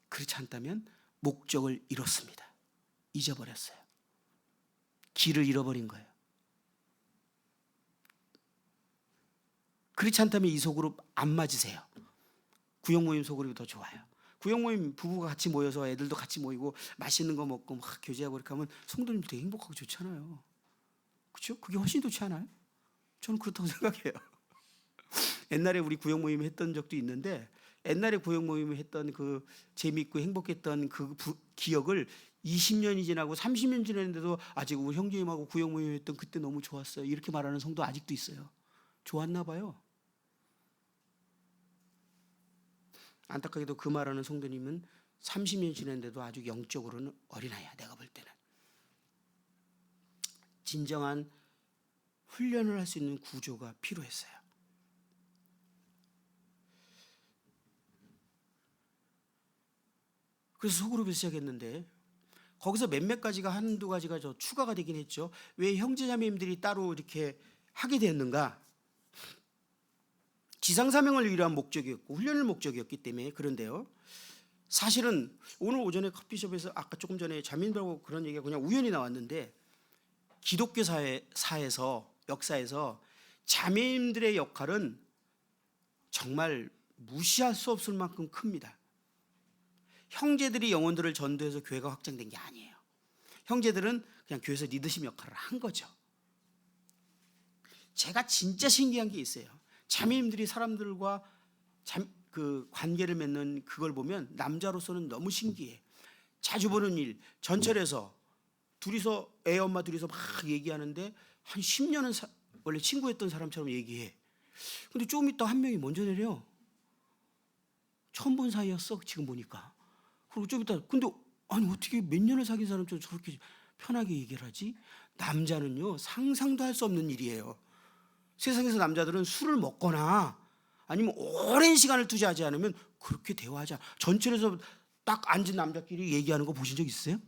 [SPEAKER 1] 그렇지 않다면 목적을 잃었습니다. 잊어버렸어요. 길을 잃어버린 거예요. 그렇지 않다면 이 소그룹 안 맞으세요. 구역 모임 소그룹이 더 좋아요. 구역 모임 부부가 같이 모여서 애들도 같이 모이고 맛있는 거 먹고 막 교제하고 이렇게 하면 성도님들 되게 행복하고 좋잖아요. 그렇죠? 그게 훨씬 좋지 않아요? 저는 그렇다고 생각해요. 옛날에 우리 구역 모임 했던 적도 있는데, 옛날에 구역 모임을 했던 그 재미있고 행복했던 그 기억을 20년이 지나고 30년 지났는데도 아직 우리 형제님하고 구역 모임 했던 그때 너무 좋았어요, 이렇게 말하는 성도 아직도 있어요. 좋았나 봐요. 안타깝게도 그 말하는 성도님은 30년 지났는데도 아주 영적으로는 어린아이야. 내가 볼 때는 진정한 훈련을 할 수 있는 구조가 필요했어요. 그래서 소그룹을 시작했는데, 거기서 몇몇 가지가 한두 가지가 추가가 되긴 했죠. 왜 형제자매님들이 따로 이렇게 하게 됐는가? 지상사명을 위한 목적이었고 훈련의 목적이었기 때문에. 그런데요, 사실은 오늘 오전에 커피숍에서 아까 조금 전에 자매님들하고 그런 얘기가 그냥 우연히 나왔는데, 기독교 사에서 역사에서 자매님들의 역할은 정말 무시할 수 없을 만큼 큽니다. 형제들이 영혼들을 전도해서 교회가 확장된 게 아니에요. 형제들은 그냥 교회에서 리더십 역할을 한 거죠. 제가 진짜 신기한 게 있어요. 자매님들이 사람들과 그 관계를 맺는 그걸 보면 남자로서는 너무 신기해. 자주 보는 일, 전철에서 둘이서 애 엄마 둘이서 막 얘기하는데 한 10년은 원래 친구였던 사람처럼 얘기해. 근데 조금 있다 한 명이 먼저 내려. 처음 본 사이였어 지금 보니까. 그리고 좀 있다, 근데 아니 어떻게 몇 년을 사귄 사람처럼 저렇게 편하게 얘기를 하지? 남자는요, 상상도 할 수 없는 일이에요. 세상에서 남자들은 술을 먹거나 아니면 오랜 시간을 투자하지 않으면 그렇게 대화하지 않아. 전철에서 딱 앉은 남자끼리 얘기하는 거 보신 적 있어요?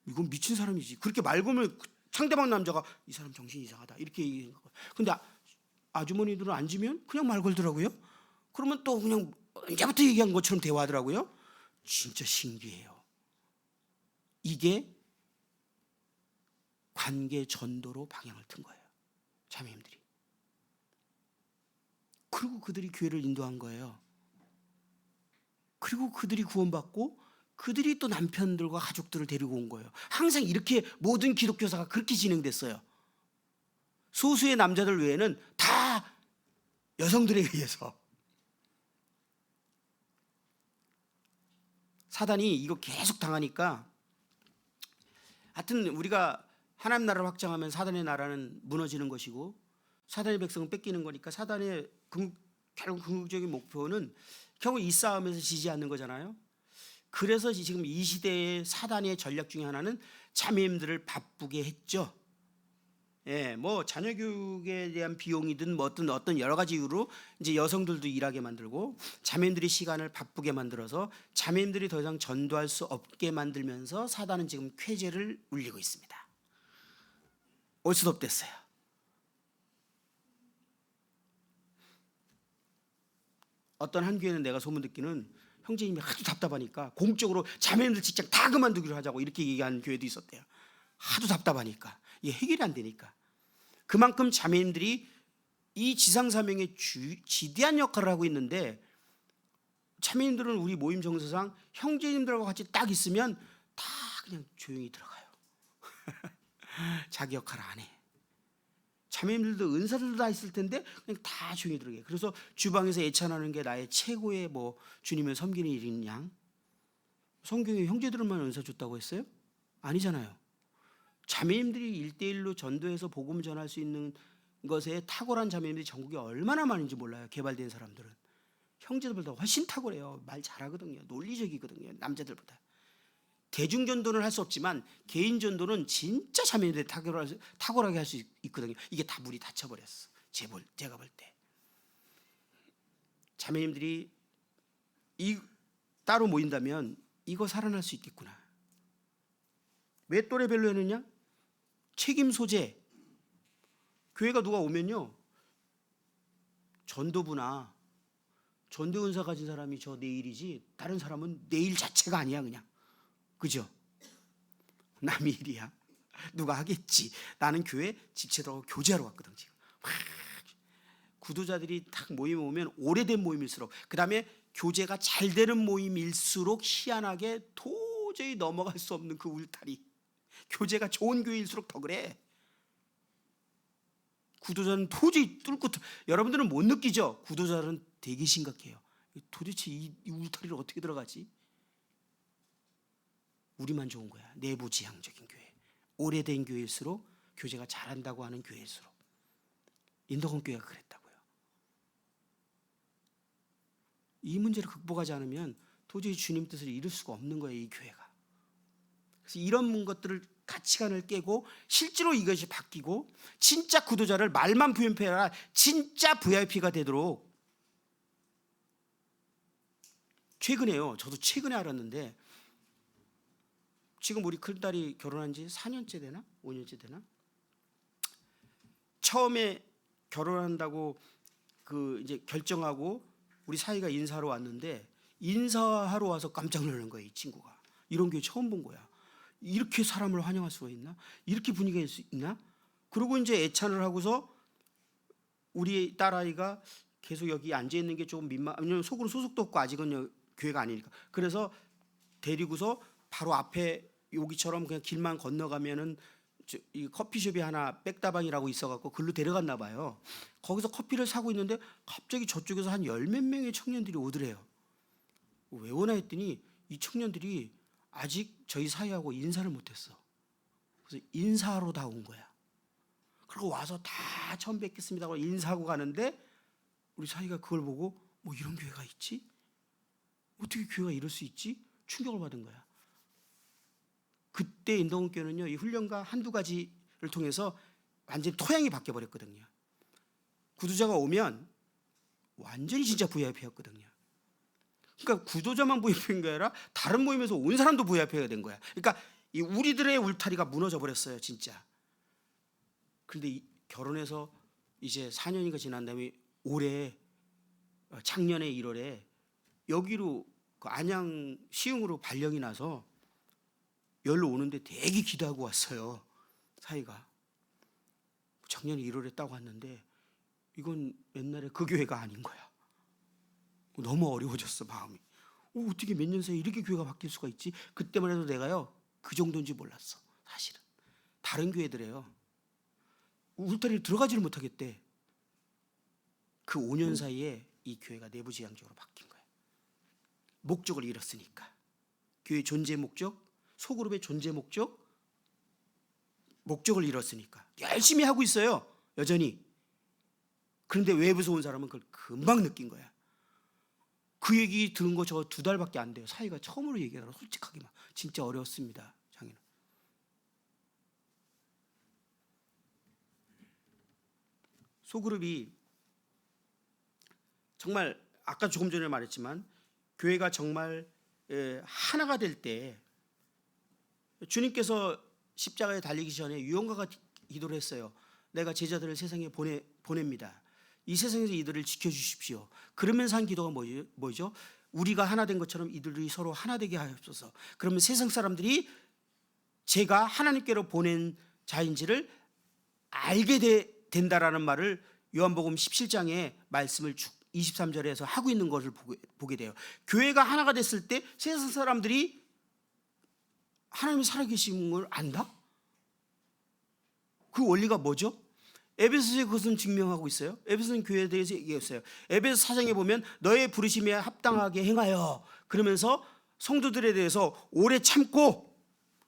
[SPEAKER 1] 이건 미친 사람이지. 그렇게 말 걸면 상대방 남자가 이 사람 정신이 이상하다 이렇게 얘기하는 거예요. 근데 아주머니들은 앉으면 그냥 말 걸더라고요. 그러면 또 그냥 언제부터 얘기한 것처럼 대화하더라고요. 진짜 신기해요. 이게 관계 전도로 방향을 튼 거예요, 자매님들이. 그리고 그들이 교회를 인도한 거예요. 그리고 그들이 구원받고 그들이 또 남편들과 가족들을 데리고 온 거예요. 항상 이렇게 모든 기독교사가 그렇게 진행됐어요. 소수의 남자들 외에는 다 여성들에 의해서. 사단이 이거 계속 당하니까, 하여튼 우리가 하나님 나라를 확장하면 사단의 나라는 무너지는 것이고 사단의 백성은 뺏기는 거니까, 사단의 결국 궁극적인 목표는 결국 이 싸움에서 지지 않는 거잖아요. 그래서 지금 이 시대의 사단의 전략 중에 하나는 자매님들을 바쁘게 했죠. 예, 뭐 자녀 교육에 대한 비용이든 뭐 어떤 여러 가지 이유로 이제 여성들도 일하게 만들고 자매님들의 시간을 바쁘게 만들어서 자매님들이 더 이상 전도할 수 없게 만들면서 사단은 지금 쾌재를 울리고 있습니다. 올 수도 없댔어요. 어떤 한 교회는 내가 소문 듣기는 형제님이 하도 답답하니까 공적으로 자매님들 직장 다 그만두기로 하자고 이렇게 얘기하는 교회도 있었대요. 하도 답답하니까, 이게 해결이 안 되니까. 그만큼 자매님들이 이 지상사명에 지대한 역할을 하고 있는데, 자매님들은 우리 모임 정서상 형제님들하고 같이 딱 있으면 다 그냥 조용히 들어가요. 자기 역할을 안 해. 자매님들도 은사들도 다 있을 텐데 그냥 다 조용히 들어게. 그래서 주방에서 애찬하는 게 나의 최고의 뭐 주님을 섬기는 일인 양. 성경에 형제들만 은사 줬다고 했어요? 아니잖아요. 자매님들이 1대1로 전도해서 복음 전할 수 있는 것에 탁월한 자매님들이 전국에 얼마나 많은지 몰라요. 개발된 사람들은 형제들보다 훨씬 탁월해요. 말 잘하거든요. 논리적이거든요. 남자들보다. 대중전도는 할 수 없지만 개인전도는 진짜 자매님들이 탁월하게 할 수 있거든요. 이게 다 물이 닫혀버렸어. 제가 볼 때 자매님들이 따로 모인다면 이거 살아날 수 있겠구나. 왜 또래별로 해느냐? 책임 소재. 교회가 누가 오면요, 전도부나 전도 은사 가진 사람이 저 내일이지 다른 사람은 내일 자체가 아니야. 그냥 그죠? 남의 일이야. 누가 하겠지. 나는 교회 집체로 교제하러 왔거든. 지금 구도자들이 딱 모임에 오면 오래된 모임일수록, 그 다음에 교제가 잘 되는 모임일수록 희한하게 도저히 넘어갈 수 없는 그 울타리. 교제가 좋은 교회일수록 더 그래. 구도자는 도저히 여러분들은 못 느끼죠? 구도자는 되게 심각해요. 도대체 이 울타리를 어떻게 들어가지? 우리만 좋은 거야. 내부지향적인 교회. 오래된 교회일수록 교제가 잘한다고 하는 교회일수록. 인덕원 교회가 그랬다고요. 이 문제를 극복하지 않으면 도저히 주님 뜻을 이룰 수가 없는 거예요. 이 교회가. 그래서 이런 것들을, 가치관을 깨고 실제로 이것이 바뀌고 진짜 구도자를 말만 VIP가 아니라 진짜 VIP가 되도록. 최근에요, 저도 최근에 알았는데, 지금 우리 큰딸이 결혼한 지 4년째 되나? 5년째 되나? 처음에 결혼한다고 이제 결정하고 우리 사이가 인사하러 왔는데, 인사하러 와서 깜짝 놀란 거예요. 이 친구가 이런 교회 처음 본 거야. 이렇게 사람을 환영할 수가 있나? 이렇게 분위기가 있나? 그리고 이제 애찬을 하고서 우리 딸아이가 계속 여기 앉아 있는 게 조금 왜냐면 속으로 소속도 없고 아직은 교회가 아니니까. 그래서 데리고서 바로 앞에 여기처럼 그냥 길만 건너가면은 이 커피숍이 하나 백다방이라고 있어갖고 글로 데려갔나 봐요. 거기서 커피를 사고 있는데 갑자기 저쪽에서 한 10몇 명의 청년들이 오더래요. 왜 오나 했더니 이 청년들이 아직 저희 사이하고 인사를 못했어. 그래서 인사하러 다 온 거야. 그리고 와서 다 처음 뵙겠습니다 하고 인사하고 가는데, 우리 사이가 그걸 보고 뭐 이런 교회가 있지? 어떻게 교회가 이럴 수 있지? 충격을 받은 거야. 그때 인덕원교회는요, 이 훈련과 한두 가지를 통해서 완전히 토양이 바뀌어버렸거든요. 구도자가 오면 완전히 진짜 VIP였거든요. 그러니까 구도자만 VIP인 게 아니라 다른 모임에서 온 사람도 VIP가 된 거야. 그러니까 이 우리들의 울타리가 무너져 버렸어요, 진짜. 그런데 결혼해서 이제 4년인가 지난 다음에 올해 작년에 1월에 여기로 그 안양 시흥으로 발령이 나서 열로 오는데 되게 기도하고 왔어요. 사이가 작년에 1월에 딱 왔는데 이건 옛날에 그 교회가 아닌 거야. 너무 어려워졌어, 마음이. 어떻게 몇 년 사이에 이렇게 교회가 바뀔 수가 있지? 그때만 해도 내가요, 그 정도인지 몰랐어. 사실은 다른 교회들에요, 울타리를 들어가지를 못하겠대. 그 5년 사이에 이 교회가 내부지향적으로 바뀐 거예요. 목적을 잃었으니까. 교회 존재 목적, 소그룹의 존재 목적을 잃었으니까. 열심히 하고 있어요, 여전히. 그런데 외부에서 온 사람은 그걸 금방 느낀 거야. 그 얘기 들은 거 저 2달밖에 안 돼요. 사이가 처음으로 얘기하더라. 솔직하게 막 진짜 어려웠습니다, 장인은. 소그룹이 정말 아까 조금 전에 말했지만 교회가 정말 하나가 될 때, 주님께서 십자가에 달리기 전에 유언과 기도를 했어요. 내가 제자들을 세상에 보냅니다. 이 세상에서 이들을 지켜주십시오. 그러면서 한 기도가 뭐죠? 우리가 하나 된 것처럼 이들이 서로 하나 되게 하옵소서. 그러면 세상 사람들이 제가 하나님께로 보낸 자인지를 알게 된다라는 말을 요한복음 17장의 말씀을 23절에서 하고 있는 것을 보게 돼요. 교회가 하나가 됐을 때 세상 사람들이 하나님이 살아계신 걸 안다? 그 원리가 뭐죠? 에베소서에 그것은 증명하고 있어요. 에베소는 교회에 대해서 얘기했어요. 에베소 4장에 보면 너의 부르심에 합당하게 행하여, 그러면서 성도들에 대해서 오래 참고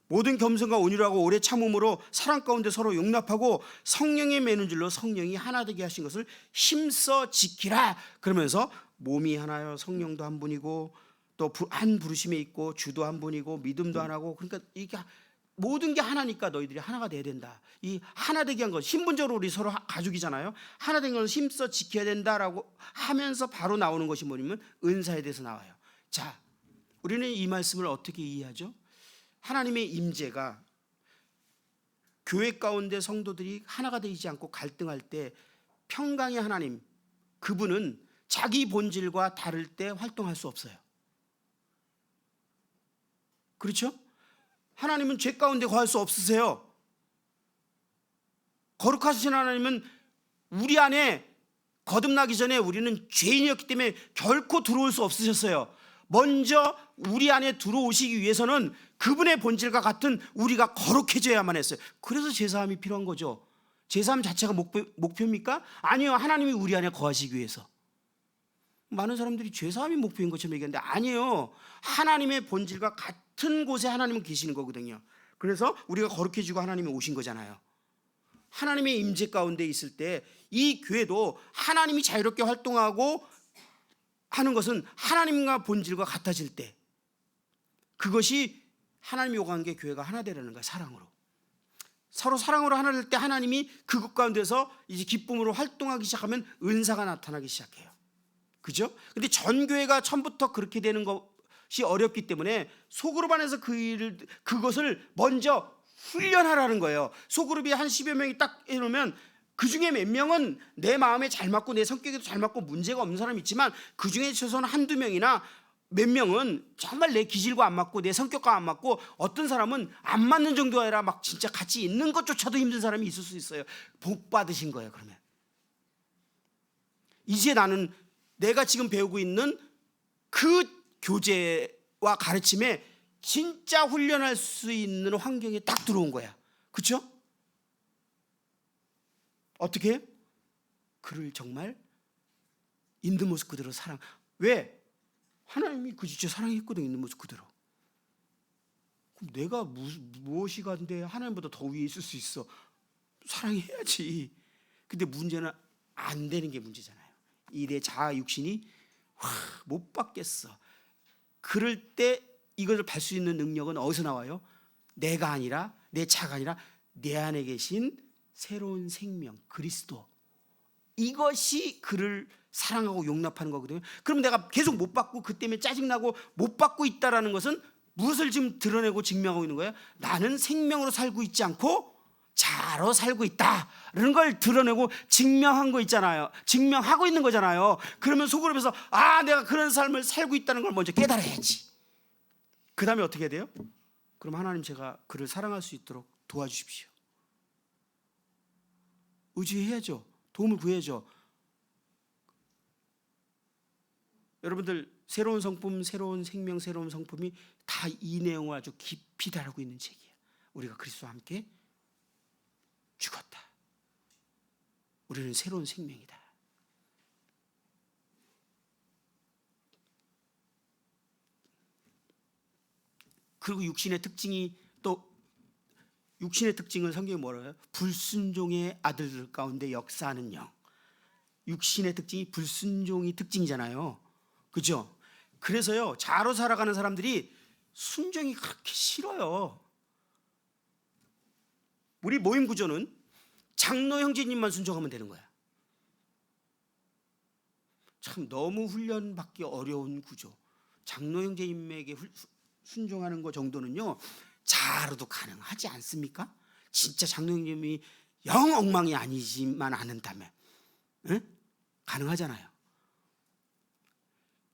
[SPEAKER 1] 모든 겸손과 온유하고 오래 참음으로 사랑 가운데 서로 용납하고 성령의 매는 줄로 성령이 하나 되게 하신 것을 힘써 지키라. 그러면서 몸이 하나요, 성령도 한 분이고 또 한 부르심에 있고 주도 한 분이고 믿음도 하나고, 그러니까 이게 모든 게 하나니까 너희들이 하나가 돼야 된다. 이 하나 되게 한 것, 신분적으로 우리 서로 가족이잖아요. 하나 된 것을 힘써 지켜야 된다라고 하면서 바로 나오는 것이 뭐냐면 은사에 대해서 나와요. 자, 우리는 이 말씀을 어떻게 이해하죠? 하나님의 임재가 교회 가운데 성도들이 하나가 되지 않고 갈등할 때 평강의 하나님, 그분은 자기 본질과 다를 때 활동할 수 없어요. 그렇죠? 하나님은 죄 가운데 거할 수 없으세요. 거룩하신 하나님은 우리 안에 거듭나기 전에 우리는 죄인이었기 때문에 결코 들어올 수 없으셨어요. 먼저 우리 안에 들어오시기 위해서는 그분의 본질과 같은 우리가 거룩해져야만 했어요. 그래서 제사함이 필요한 거죠. 제사함 자체가 목표입니까? 아니요. 하나님이 우리 안에 거하시기 위해서. 많은 사람들이 제사함이 목표인 것처럼 얘기하는데 아니에요. 하나님의 본질과 같은 곳에 하나님은 계시는 거거든요. 그래서 우리가 거룩해지고 하나님이 오신 거잖아요. 하나님의 임재 가운데 있을 때 이 교회도 하나님이 자유롭게 활동하고 하는 것은 하나님과 본질과 같아질 때, 그것이 하나님이 요구하는 게 교회가 하나 되라는 거야. 사랑으로. 서로 사랑으로 하나 될 때 하나님이 그것 가운데서 이제 기쁨으로 활동하기 시작하면 은사가 나타나기 시작해요. 그죠? 근데 전 교회가 처음부터 그렇게 되는 것이 어렵기 때문에 소그룹 안에서 그것을 먼저 훈련하라는 거예요. 소그룹이 한 10여 명이 딱 해놓으면 그 중에 몇 명은 내 마음에 잘 맞고 내 성격에도 잘 맞고 문제가 없는 사람이 있지만 그 중에 최소한 한두 명이나 몇 명은 정말 내 기질과 안 맞고 내 성격과 안 맞고 어떤 사람은 안 맞는 정도가 아니라 막 진짜 같이 있는 것조차도 힘든 사람이 있을 수 있어요. 복 받으신 거예요. 그러면 이제 나는 내가 지금 배우고 있는 그 교제와 가르침에 진짜 훈련할 수 있는 환경에 딱 들어온 거야. 그렇죠? 어떻게 해요? 그를 정말 있는 모습 그대로 사랑. 왜? 하나님이 그 진짜 사랑했거든. 있는 모습 그대로. 그럼 내가 무엇이 간데 하나님보다 더 위에 있을 수 있어. 사랑해야지. 근데 문제는 안 되는 게 문제잖아요. 이 내 자아 육신이 못 받겠어. 그럴 때 이것을 발 수 있는 능력은 어디서 나와요? 내가 아니라, 내 자가 아니라 내 안에 계신 새로운 생명 그리스도, 이것이 그를 사랑하고 용납하는 거거든요. 그럼 내가 계속 못 받고 그 때문에 짜증나고 못 받고 있다라는 것은 무엇을 지금 드러내고 증명하고 있는 거예요? 나는 생명으로 살고 있지 않고 자로 살고 있다라는 걸 드러내고 증명한 거 있잖아요. 증명하고 있는 거잖아요. 그러면 속으로면서 내가 그런 삶을 살고 있다는 걸 먼저 깨달아야지. 그 다음에 어떻게 해야 돼요? 그럼 하나님, 제가 그를 사랑할 수 있도록 도와주십시오. 의지해야죠. 도움을 구해야죠. 여러분들, 새로운 성품, 새로운 생명, 새로운 성품이 다 이 내용을 아주 깊이 다루고 있는 책이에요. 우리가 그리스도와 함께 죽었다. 우리는 새로운 생명이다. 그리고 육신의 특징이, 또 육신의 특징을 성경이 뭐라고 해요? 불순종의 아들들 가운데 역사하는 영. 육신의 특징이 불순종이 특징이잖아요. 그죠? 그래서요, 자로 살아가는 사람들이 순종이 그렇게 싫어요. 우리 모임 구조는 장로 형제님만 순종하면 되는 거야. 참 너무 훈련받기 어려운 구조. 장로 형제님에게 순종하는 거 정도는요, 자로도 가능하지 않습니까? 진짜 장로 형제님이 영 엉망이 아니지만 않는다면, 응? 가능하잖아요.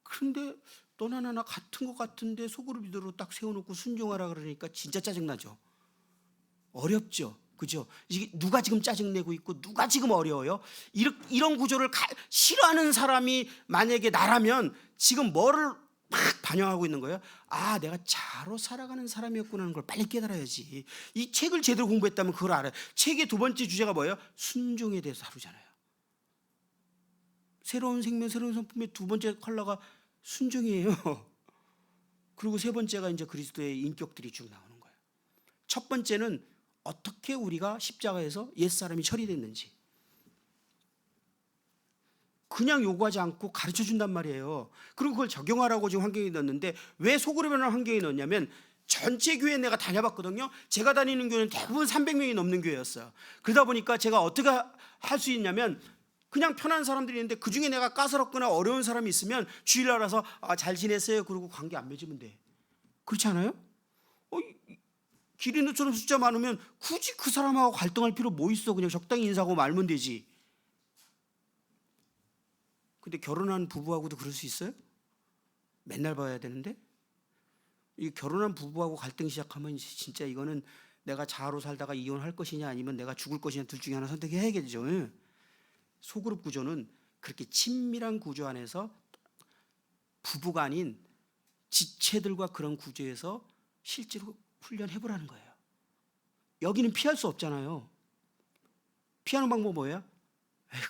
[SPEAKER 1] 그런데 너나 같은 것 같은데 소그룹으로 딱 세워놓고 순종하라 그러니까 진짜 짜증나죠. 어렵죠. 그죠? 이게 누가 지금 짜증내고 있고 누가 지금 어려워요? 이런 구조를 싫어하는 사람이 만약에 나라면 지금 뭐를 막 반영하고 있는 거예요. 아, 내가 자로 살아가는 사람이었구나 하는 걸 빨리 깨달아야지. 이 책을 제대로 공부했다면 그걸 알아요. 책의 두 번째 주제가 뭐예요? 순종에 대해서 다루잖아요. 새로운 생명, 새로운 성품의 두 번째 컬러가 순종이에요. 그리고 세 번째가 이제 그리스도의 인격들이 쭉 나오는 거예요. 첫 번째는 어떻게 우리가 십자가에서 옛사람이 처리됐는지. 그냥 요구하지 않고 가르쳐 준단 말이에요. 그리고 그걸 적용하라고 지금 환경에 넣었는데 왜 소그룹이라는 환경에 넣었냐면 전체 교회 내가 다녀봤거든요. 제가 다니는 교회는 대부분 300명이 넘는 교회였어요. 그러다 보니까 제가 어떻게 할 수 있냐면 그냥 편한 사람들이 있는데 그중에 내가 까다롭거나 어려운 사람이 있으면 주일날 와서 잘 지냈어요? 그러고 관계 안 맺으면 돼. 그렇지 않아요? 기린노처럼 숫자 많으면 굳이 그 사람하고 갈등할 필요 뭐 있어. 그냥 적당히 인사하고 말면 되지. 근데 결혼한 부부하고도 그럴 수 있어요? 맨날 봐야 되는데? 이 결혼한 부부하고 갈등 시작하면 진짜 이거는 내가 자아로 살다가 이혼할 것이냐 아니면 내가 죽을 것이냐 둘 중에 하나 선택해야겠죠. 소그룹 구조는 그렇게 친밀한 구조 안에서 부부가 아닌 지체들과 그런 구조에서 실제로 훈련해보라는 거예요. 여기는 피할 수 없잖아요. 피하는 방법 뭐예요?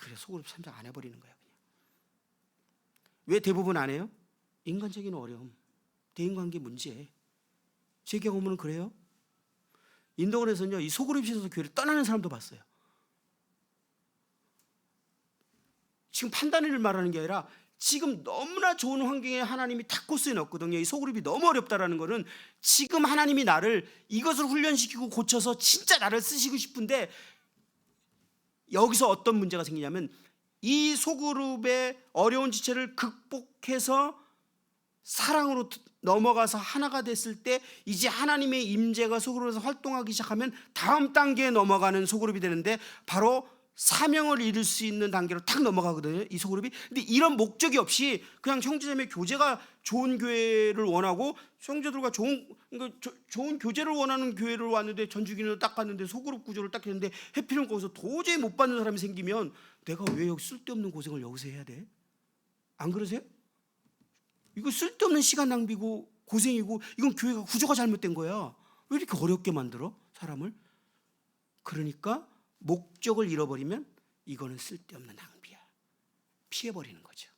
[SPEAKER 1] 그래 소그룹 선택 안 해버리는 거예요. 그냥. 왜 대부분 안 해요? 인간적인 어려움, 대인관계 문제. 제 경험은 그래요. 인도원에서는요, 이 소그룹이 있어서 교회를 떠나는 사람도 봤어요. 지금 판단을 말하는 게 아니라 지금 너무나 좋은 환경에 하나님이 탁 코스에 넣었거든요. 이 소그룹이 너무 어렵다라는 거는 지금 하나님이 나를 이것을 훈련시키고 고쳐서 진짜 나를 쓰시고 싶은데 여기서 어떤 문제가 생기냐면 이 소그룹의 어려운 지체를 극복해서 사랑으로 넘어가서 하나가 됐을 때 이제 하나님의 임재가 소그룹에서 활동하기 시작하면 다음 단계에 넘어가는 소그룹이 되는데 바로 사명을 이룰 수 있는 단계로 탁 넘어가거든요, 이 소그룹이. 근데 이런 목적이 없이 그냥 형제자매 교제가 좋은 교회를 원하고 형제들과 좋은 교제를 원하는 교회를 왔는데 전주기는 딱 갔는데 소그룹 구조를 딱 했는데 해피는 거기서 도저히 못 받는 사람이 생기면 내가 왜 여기 쓸데없는 고생을 여기서 해야 돼? 안 그러세요? 이거 쓸데없는 시간 낭비고 고생이고 이건 교회가 구조가 잘못된 거야. 왜 이렇게 어렵게 만들어 사람을? 그러니까 목적을 잃어버리면 이거는 쓸데없는 낭비야. 피해버리는 거죠.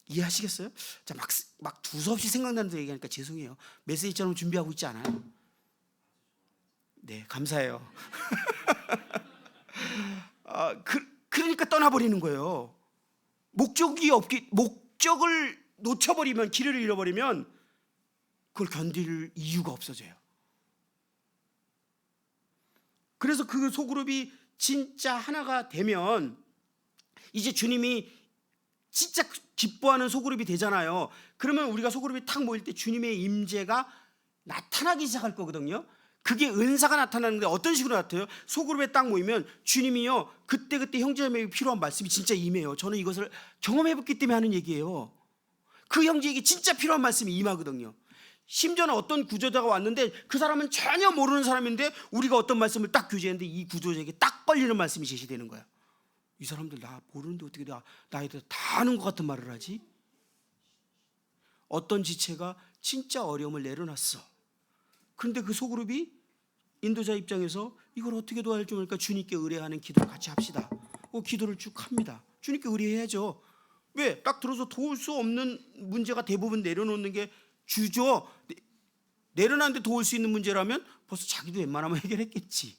[SPEAKER 1] 이해하시겠어요? 자, 막 두서없이 생각나는 데 얘기하니까 죄송해요. 메시지처럼 준비하고 있지 않아요? 네, 감사해요. 그러니까 떠나버리는 거예요. 목적을 놓쳐버리면, 길을 잃어버리면 그걸 견딜 이유가 없어져요. 그래서 그 소그룹이 진짜 하나가 되면 이제 주님이 진짜 기뻐하는 소그룹이 되잖아요. 그러면 우리가 소그룹이 탁 모일 때 주님의 임재가 나타나기 시작할 거거든요. 그게 은사가 나타나는데 어떤 식으로 나타나요? 소그룹에 딱 모이면 주님이요 그때그때 형제자매에게 필요한 말씀이 진짜 임해요. 저는 이것을 경험해봤기 때문에 하는 얘기예요. 그 형제에게 진짜 필요한 말씀이 임하거든요. 심지어는 어떤 구조자가 왔는데 그 사람은 전혀 모르는 사람인데 우리가 어떤 말씀을 딱 교제했는데 이 구조자에게 딱 걸리는 말씀이 제시되는 거야. 이 사람들 나 모르는데 어떻게 나에 대해서 다 아는 것 같은 말을 하지? 어떤 지체가 진짜 어려움을 내려놨어. 그런데 그 소그룹이 인도자 입장에서 이걸 어떻게 도와줄지 모르니까 주님께 의뢰하는 기도를 같이 합시다. 기도를 쭉 합니다. 주님께 의뢰해야죠. 왜? 딱 들어서 도울 수 없는 문제가 대부분 내려놓는 게 주죠. 내려놨는데 도울 수 있는 문제라면 벌써 자기도 웬만하면 해결했겠지.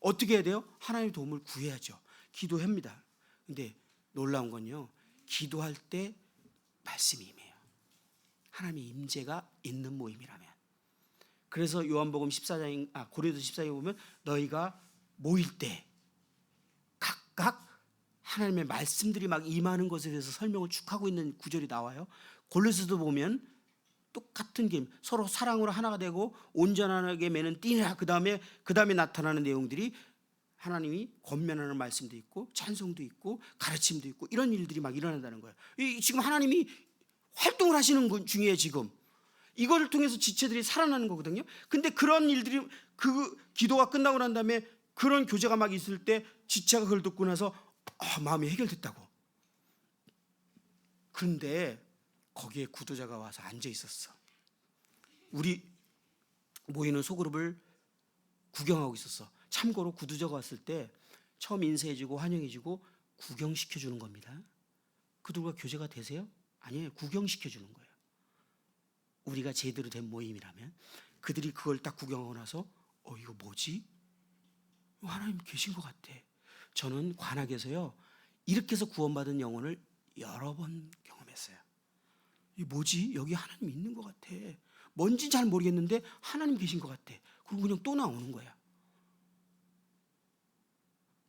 [SPEAKER 1] 어떻게 해야 돼요? 하나님의 도움을 구해야죠. 기도합니다. 근데 놀라운 건요, 기도할 때 말씀이 임해요. 하나님의 임재가 있는 모임이라면. 그래서 요한복음 14장, 고린도서 14장에 보면 너희가 모일 때 각각 하나님의 말씀들이 막 임하는 것에 대해서 설명을 쭉 하고 있는 구절이 나와요. 골로새서도 보면 똑같은 게 서로 사랑으로 하나가 되고 온전하게 매는 띠라. 그다음에 나타나는 내용들이 하나님이 권면하는 말씀도 있고 찬송도 있고 가르침도 있고 이런 일들이 막 일어난다는 거예요. 지금 하나님이 활동을 하시는 분 중에 지금 이거를 통해서 지체들이 살아나는 거거든요. 근데 그런 일들이 그 기도가 끝나고 난 다음에 그런 교제가 막 있을 때 지체가 그걸 듣고 나서 마음이 해결됐다고. 그런데 거기에 구도자가 와서 앉아 있었어. 우리 모이는 소그룹을 구경하고 있었어. 참고로 구도자가 왔을 때 처음 인사해주고 환영해주고 구경시켜주는 겁니다. 그들과 교제가 되세요? 아니에요. 구경시켜주는 거예요. 우리가 제대로 된 모임이라면 그들이 그걸 딱 구경하고 나서 이거 뭐지? 하나님 계신 것 같아. 저는 관악에서요 이렇게 해서 구원받은 영혼을 여러 번 경험했어요. 이 뭐지? 여기 하나님 있는 것 같아. 뭔지 잘 모르겠는데 하나님 계신 것 같아. 그리고 그냥 또 나오는 거야.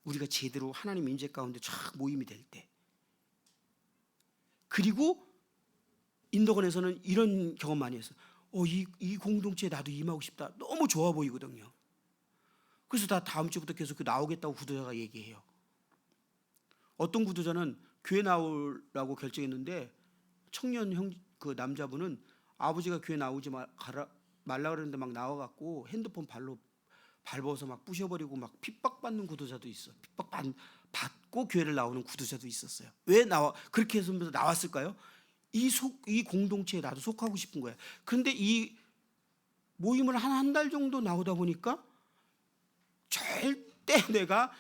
[SPEAKER 1] 우리가 제대로 하나님 임재 가운데 쫙 모임이 될 때. 그리고 인도건에서는 이런 경험 많이 했어. 이 공동체에 나도 임하고 싶다. 너무 좋아 보이거든요. 그래서 다 다음 주부터 계속 나오겠다고 구도자가 얘기해요. 어떤 구도자는 교회 나오라고 결정했는데 청년 그 남자분은 아버지가 교회 나오지 말라 그러는데 막 나와갖고 핸드폰 발로 밟아서 막 부셔버리고 막 핍박받는 구도자도 있어. 핍박받고 교회를 나오는 구도자도 있었어요. 왜 그렇게 해서 나왔을까요? 이 공동체에 나도 속하고 싶은 거야. 그런데 이 모임을 한 달 정도 나오다 보니까 절대 내가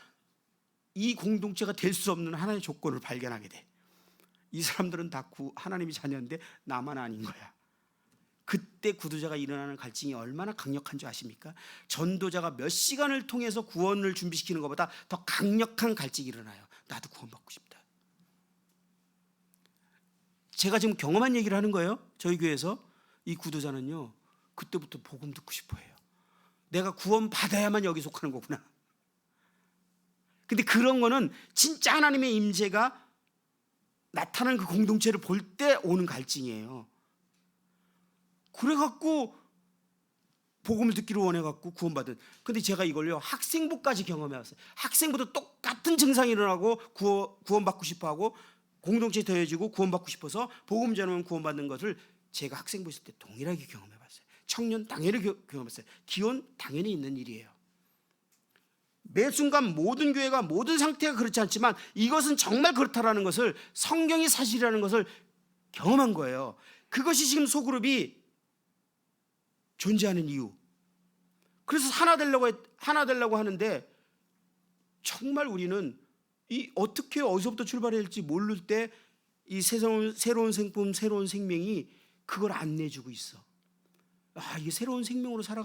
[SPEAKER 1] 이 공동체가 될 수 없는 하나의 조건을 발견하게 돼. 이 사람들은 다 하나님이 자녀인데 나만 아닌 거야. 그때 구도자가 일어나는 갈증이 얼마나 강력한 줄 아십니까? 전도자가 몇 시간을 통해서 구원을 준비시키는 것보다 더 강력한 갈증이 일어나요. 나도 구원받고 싶다. 제가 지금 경험한 얘기를 하는 거예요. 저희 교회에서 이 구도자는요 그때부터 복음 듣고 싶어 해요. 내가 구원받아야만 여기 속하는 거구나. 근데 그런 거는 진짜 하나님의 임재가 나타나는 그 공동체를 볼 때 오는 갈증이에요. 그래갖고 복음을 듣기를 원해갖고 구원받은. 근데 제가 이걸요 학생부까지 경험해왔어요. 학생부도 똑같은 증상이 일어나고 구원받고 싶어하고 공동체에 더해지고 구원받고 싶어서 복음 전하면 구원받는 것을 제가 학생부 있을 때 동일하게 경험해봤어요. 청년 당연히 경험했어요. 기혼 당연히 있는 일이에요. 매 순간 모든 교회가 모든 상태가 그렇지 않지만 이것은 정말 그렇다라는 것을 성경이 사실이라는 것을 경험한 거예요. 그것이 지금 소그룹이 존재하는 이유. 그래서 하나 되려고 하는데 정말 우리는 어떻게 어디서부터 출발해야 할지 모를 때 이 새로운 생품, 새로운 생명이 그걸 안내주고 있어. 이게 새로운 생명으로 살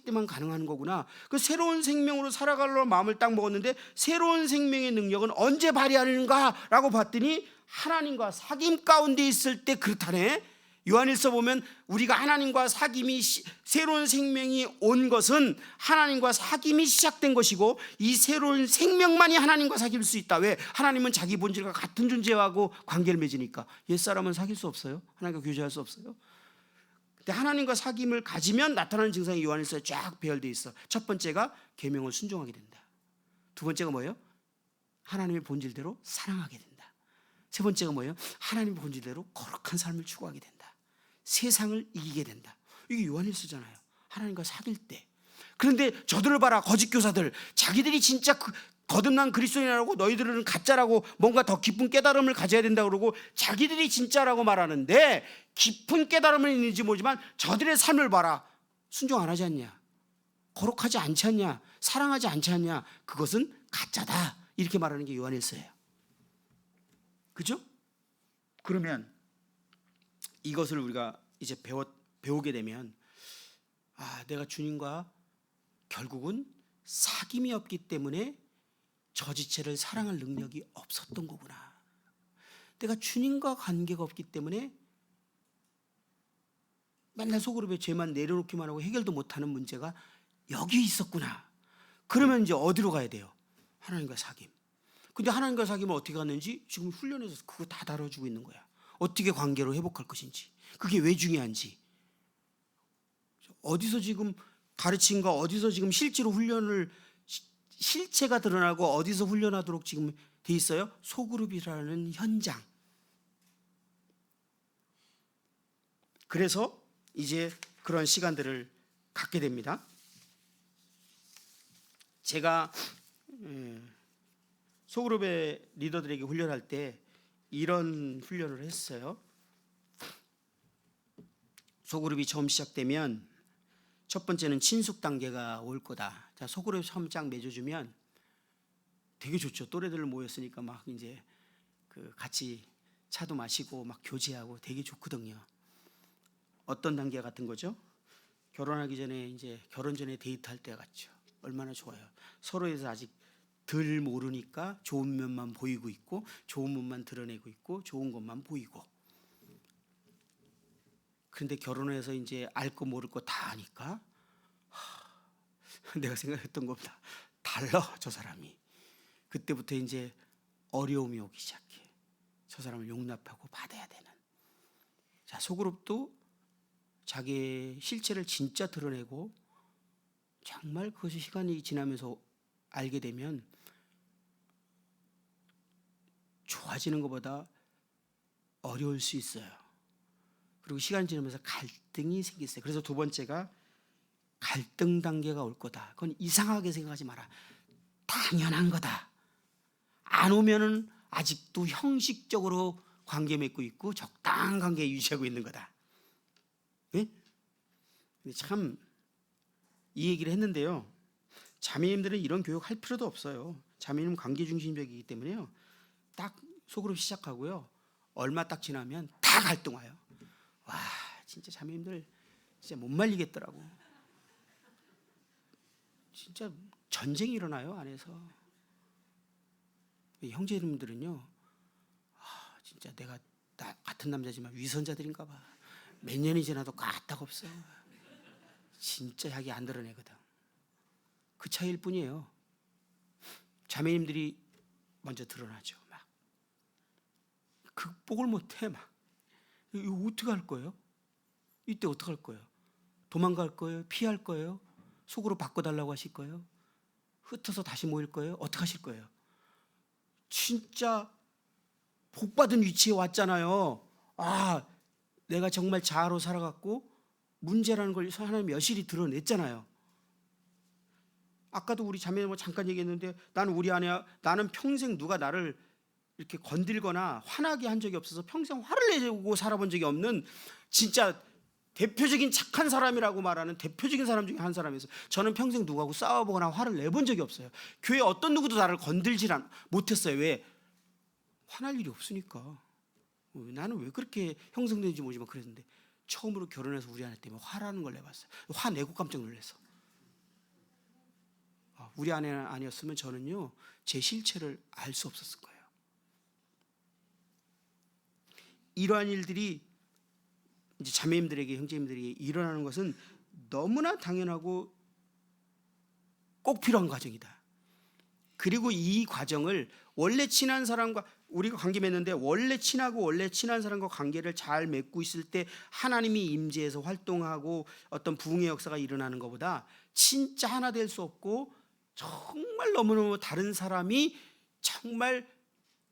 [SPEAKER 1] 때만 가능한 거구나. 그 새로운 생명으로 살아가려고 마음을 딱 먹었는데 새로운 생명의 능력은 언제 발휘하는가라고 봤더니 하나님과 사귐 가운데 있을 때 그렇다네. 요한일서 보면 우리가 하나님과 새로운 생명이 온 것은 하나님과 사귐이 시작된 것이고 이 새로운 생명만이 하나님과 사귈 수 있다. 왜? 하나님은 자기 본질과 같은 존재하고 관계를 맺으니까. 옛사람은 사귈 수 없어요. 하나님과 교제할 수 없어요. 근데 하나님과 사귐을 가지면 나타나는 증상이 요한일서에 쫙 배열되어 있어. 첫 번째가 계명을 순종하게 된다. 두 번째가 뭐예요? 하나님의 본질대로 사랑하게 된다. 세 번째가 뭐예요? 하나님의 본질대로 거룩한 삶을 추구하게 된다. 세상을 이기게 된다. 이게 요한일서잖아요. 하나님과 사귈 때. 그런데 저들을 봐라, 거짓 교사들. 자기들이 진짜 거듭난 그리스도인이라고 너희들은 가짜라고 뭔가 더 깊은 깨달음을 가져야 된다고 그러고 자기들이 진짜라고 말하는데 깊은 깨달음은 있는지 모르지만 저들의 삶을 봐라. 순종 안 하지 않냐? 거룩하지 않지 않냐? 사랑하지 않지 않냐? 그것은 가짜다. 이렇게 말하는 게 요한일서예요. 그죠? 그러면 이것을 우리가 이제 배우게 되면 내가 주님과 결국은 사귐이 없기 때문에 저 지체를 사랑할 능력이 없었던 거구나. 내가 주님과 관계가 없기 때문에 맨날 소그룹에 죄만 내려놓기만 하고 해결도 못하는 문제가 여기 있었구나. 그러면 이제 어디로 가야 돼요? 하나님과 사귐. 근데 하나님과 사귐을 어떻게 갔는지 지금 훈련해서 그거 다 다뤄주고 있는 거야. 어떻게 관계로 회복할 것인지, 그게 왜 중요한지, 어디서 지금 가르침과 어디서 지금 실제로 실체가 드러나고 어디서 훈련하도록 지금 돼 있어요? 소그룹이라는 현장. 그래서 이제 그런 시간들을 갖게 됩니다. 제가 소그룹의 리더들에게 훈련할 때 이런 훈련을 했어요. 소그룹이 처음 시작되면 첫 번째는 친숙 단계가 올 거다. 자, 소그룹 처음 쫙 맺어주면 되게 좋죠. 또래들 모였으니까 막 이제 그 같이 차도 마시고 막 교제하고 되게 좋거든요. 어떤 단계 같은 거죠? 결혼하기 전에 이제 결혼 전에 데이트할 때 같죠. 얼마나 좋아요. 서로에서 아직 덜 모르니까 좋은 면만 보이고 있고 좋은 면만 드러내고 있고 좋은 것만 보이고. 그런데 결혼해서 이제 알 거 모를 거 다 아니까 내가 생각했던 것보다 달라 저 사람이. 그때부터 이제 어려움이 오기 시작해. 저 사람을 용납하고 받아야 되는. 자, 소그룹도 자기의 실체를 진짜 드러내고 정말 그것이 시간이 지나면서 알게 되면 좋아지는 것보다 어려울 수 있어요. 그리고 시간이 지나면서 갈등이 생겼어요. 그래서 두 번째가 갈등 단계가 올 거다. 그건 이상하게 생각하지 마라. 당연한 거다. 안 오면은 아직도 형식적으로 관계 맺고 있고 적당한 관계 유지하고 있는 거다. 네? 근데 참 이 얘기를 했는데요. 자매님들은 이런 교육 할 필요도 없어요. 자매님 관계 중심적이기 때문에요. 딱 속으로 시작하고요. 얼마 딱 지나면 다 갈등 와요. 와, 진짜 자매님들 진짜 못 말리겠더라고. 진짜 전쟁이 일어나요 안에서. 형제님들은요, 진짜 내가 같은 남자지만 위선자들인가 봐. 몇 년이 지나도 까딱 없어. 진짜 자기 안 드러내거든. 그 차이일 뿐이에요. 자매님들이 먼저 드러나죠. 막 극복을 못해. 막 이거 어떻게 할 거예요? 이때 어떻게 할 거예요? 도망갈 거예요? 피할 거예요? 속으로 바꿔달라고 하실 거예요? 흩어서 다시 모일 거예요? 어떻게 하실 거예요? 진짜 복받은 위치에 왔잖아요. 아, 내가 정말 자아로 살아갔고 문제라는 걸 하나님 여실히 드러냈잖아요. 아까도 우리 자매 뭐 잠깐 얘기했는데 나는 우리 아내야, 나는 평생 누가 나를 이렇게 건들거나 화나게 한 적이 없어서 평생 화를 내고 살아본 적이 없는 진짜 대표적인 착한 사람이라고 말하는 대표적인 사람 중에 한 사람이어서 저는 평생 누구하고 싸워보거나 화를 내본 적이 없어요. 교회 어떤 누구도 나를 건들지 못했어요. 왜? 화날 일이 없으니까. 나는 왜 그렇게 형성되는지 모르지만 그랬는데 처음으로 결혼해서 우리 아내 때문에 화라는 걸 내봤어요. 화내고 깜짝 놀랐어. 우리 아내는 아니었으면 저는요 제 실체를 알 수 없었을 거예요. 이러한 일들이 이제 자매님들에게 형제님들에게 일어나는 것은 너무나 당연하고 꼭 필요한 과정이다. 그리고 이 과정을 원래 친한 사람과 우리가 관계 맺는데 원래 친하고 원래 친한 사람과 관계를 잘 맺고 있을 때 하나님이 임재해서 활동하고 어떤 부흥의 역사가 일어나는 것보다 진짜 하나 될 수 없고 정말 너무너무 다른 사람이 정말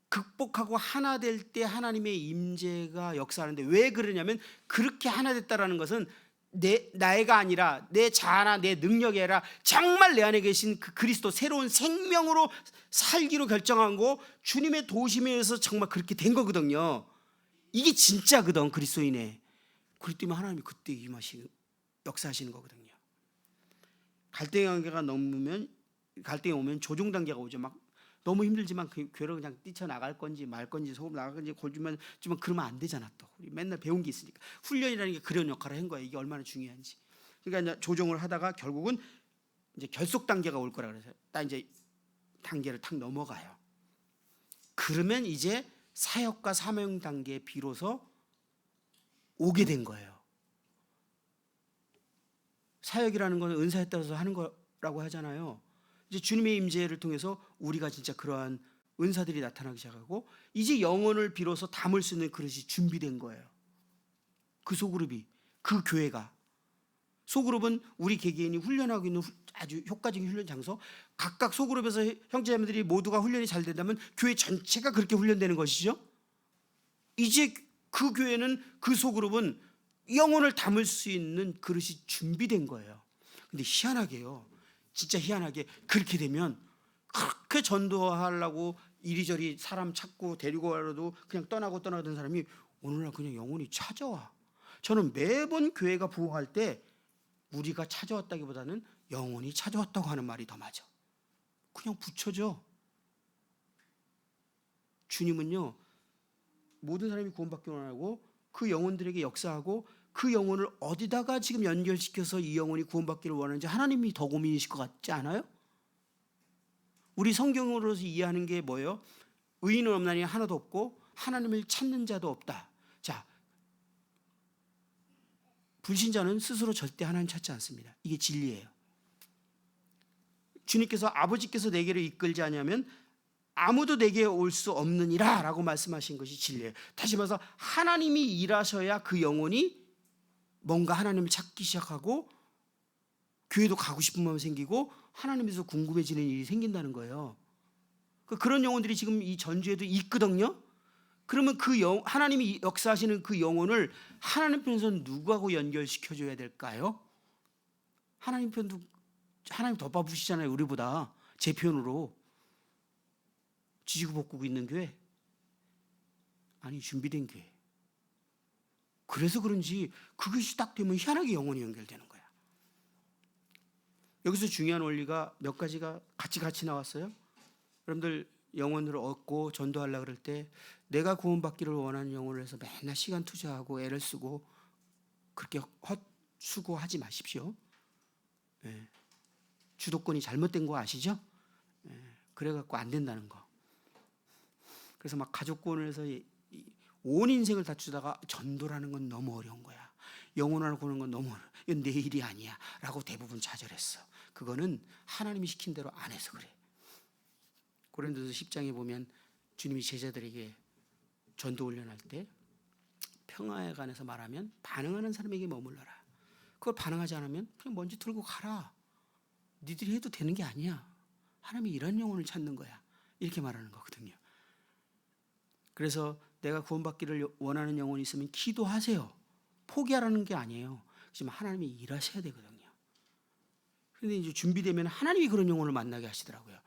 [SPEAKER 1] 극복하고 하나 될 때 하나님의 임재가 역사하는데 왜 그러냐면 그렇게 하나 됐다라는 것은 나이가 아니라 내 자아나 내 능력이 아니라 정말 내 안에 계신 그 그리스도 새로운 생명으로 살기로 결정한 거 주님의 도심에 의해서 정말 그렇게 된 거거든요. 이게 진짜거든. 그리스도인의. 그렇기 때문에 하나님이 그때 임하시고 역사하시는 거거든요. 갈등의 관계가 넘으면 갈등이 오면 조종 단계가 오죠. 막 너무 힘들지만 그 교회를 그냥 뛰쳐나갈 건지 말 건지 속으로 나갈 건지 골주면 좀 그러면 안 되잖아. 또 우리 맨날 배운 게 있으니까 훈련이라는 게 그런 역할을 한 거야. 이게 얼마나 중요한지. 그러니까 이제 조종을 하다가 결국은 이제 결속 단계가 올 거라 그래서 딱 이제 단계를 탁 넘어가요. 그러면 이제 사역과 사명 단계에 비로소 오게 된 거예요. 사역이라는 건 은사에 따라서 하는 거라고 하잖아요. 이제 주님의 임재를 통해서 우리가 진짜 그러한 은사들이 나타나기 시작하고 이제 영혼을 비로소 담을 수 있는 그릇이 준비된 거예요. 그 소그룹이, 그 교회가. 소그룹은 우리 개개인이 훈련하고 있는 아주 효과적인 훈련 장소. 각각 소그룹에서 형제자매들이 모두가 훈련이 잘 된다면 교회 전체가 그렇게 훈련되는 것이죠. 이제 그 교회는, 그 소그룹은 영혼을 담을 수 있는 그릇이 준비된 거예요. 근데 희한하게요, 진짜 희한하게 그렇게 되면 그렇게 전도하려고 이리저리 사람 찾고 데리고 가려도 그냥 떠나고 떠나던 사람이 오늘날 그냥 영혼이 찾아와. 저는 매번 교회가 부흥할 때 우리가 찾아왔다기보다는 영혼이 찾아왔다고 하는 말이 더 맞아. 그냥 붙여줘. 주님은요, 모든 사람이 구원받기 원하고 그 영혼들에게 역사하고 그 영혼을 어디다가 지금 연결시켜서 이 영혼이 구원받기를 원하는지 하나님이 더 고민이실 것 같지 않아요? 우리 성경으로서 이해하는 게 뭐예요? 의인은 없나니 하나도 없고 하나님을 찾는 자도 없다. 자, 불신자는 스스로 절대 하나님 찾지 않습니다. 이게 진리예요. 주님께서 아버지께서 내게로 이끌지 않으면 아무도 내게 올 수 없느니라 라고 말씀하신 것이 진리예요. 다시 말해서 하나님이 일하셔야 그 영혼이 뭔가 하나님을 찾기 시작하고 교회도 가고 싶은 마음이 생기고 하나님에서 궁금해지는 일이 생긴다는 거예요. 그런 영혼들이 지금 이 전주에도 있거든요. 그러면 하나님이 역사하시는 그 영혼을 하나님 편에서 누구하고 연결시켜줘야 될까요? 하나님 편도 하나님 더 바쁘시잖아요. 우리보다. 제 편으로 지지고 볶고 있는 교회? 아니, 준비된 교회. 그래서 그런지 그것이 딱 되면 희한하게 영혼이 연결되는 거야. 여기서 중요한 원리가 몇 가지가 같이 나왔어요. 여러분들 영혼을 얻고 전도하려고 그럴 때 내가 구원받기를 원하는 영혼을 해서 맨날 시간 투자하고 애를 쓰고 그렇게 헛수고하지 마십시오. 네. 주도권이 잘못된 거 아시죠? 네. 그래갖고 안 된다는 거. 그래서 막 가족권을 해서 온 인생을 다 주다가 전도라는 건 너무 어려운 거야. 영혼을 보는 건 너무 어려워. 이건 내 일이 아니야 라고 대부분 좌절했어. 그거는 하나님이 시킨 대로 안 해서 그래. 고린도서 10장에 보면 주님이 제자들에게 전도 훈련할 때 평화에 관해서 말하면 반응하는 사람에게 머물러라. 그걸 반응하지 않으면 그냥 먼지 털고 가라. 니들이 해도 되는 게 아니야. 하나님이 이런 영혼을 찾는 거야. 이렇게 말하는 거거든요. 그래서 내가 구원받기를 원하는 영혼이 있으면 기도하세요. 포기하라는 게 아니에요. 하지만 하나님이 일하셔야 되거든요. 그런데 이제 준비되면 하나님이 그런 영혼을 만나게 하시더라고요.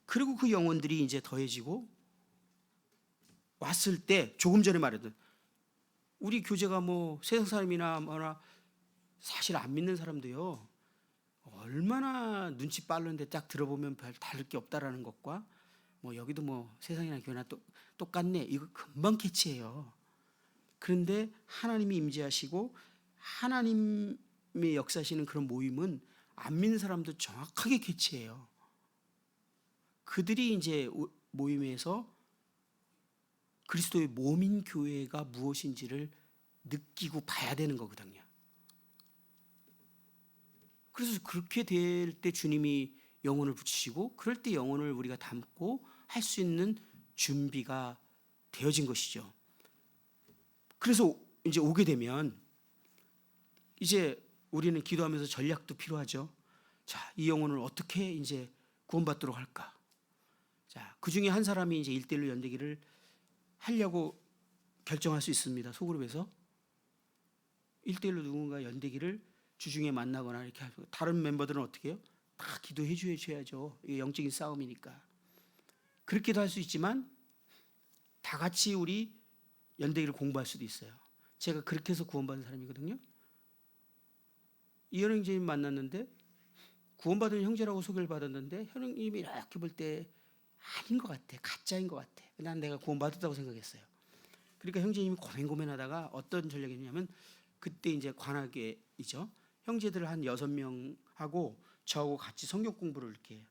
[SPEAKER 1] 그리고 그 영혼들이 이제 더해지고 왔을 때 조금 전에 말했던 우리 교제가 뭐 세상 사람이나 뭐나 사실 안 믿는 사람도요. 얼마나 눈치 빠른데 딱 들어보면 별 다를 게 없다라는 것과 뭐 여기도 뭐 세상이나 교회나 똑같네. 이거 금방 캐치해요. 그런데 하나님이 임재하시고 하나님의 역사하시는 그런 모임은 안 믿는 사람도 정확하게 캐치해요. 그들이 이제 모임에서 그리스도의 몸인 교회가 무엇인지를 느끼고 봐야 되는 거거든요. 그래서 그렇게 될 때 주님이 영혼을 붙이시고 그럴 때 영혼을 우리가 담고 할 수 있는 준비가 되어진 것이죠. 그래서 이제 오게 되면 이제 우리는 기도하면서 전략도 필요하죠. 자, 이 영혼을 어떻게 이제 구원받도록 할까? 자, 그 중에 한 사람이 이제 1:1로 연대기를 하려고 결정할 수 있습니다. 소그룹에서 1:1로 누군가 연대기를 주중에 만나거나 이렇게 하고 다른 멤버들은 어떻게 해요? 다 기도해 줘야죠. 이게 영적인 싸움이니까. 그렇게도 할 수 있지만 다 같이 우리 연대기를 공부할 수도 있어요. 제가 그렇게 해서 구원받은 사람이거든요. 이현 형제님 만났는데 구원받은 형제라고 소개를 받았는데 현 형님이 이렇게 볼 때 아닌 것 같아. 가짜인 것 같아. 난 내가 구원받았다고 생각했어요. 그러니까 형제님이 고민하다가 어떤 전략이냐면 그때 이제 관악회이죠. 형제들 한 6명하고 저하고 같이 성경 공부를 이렇게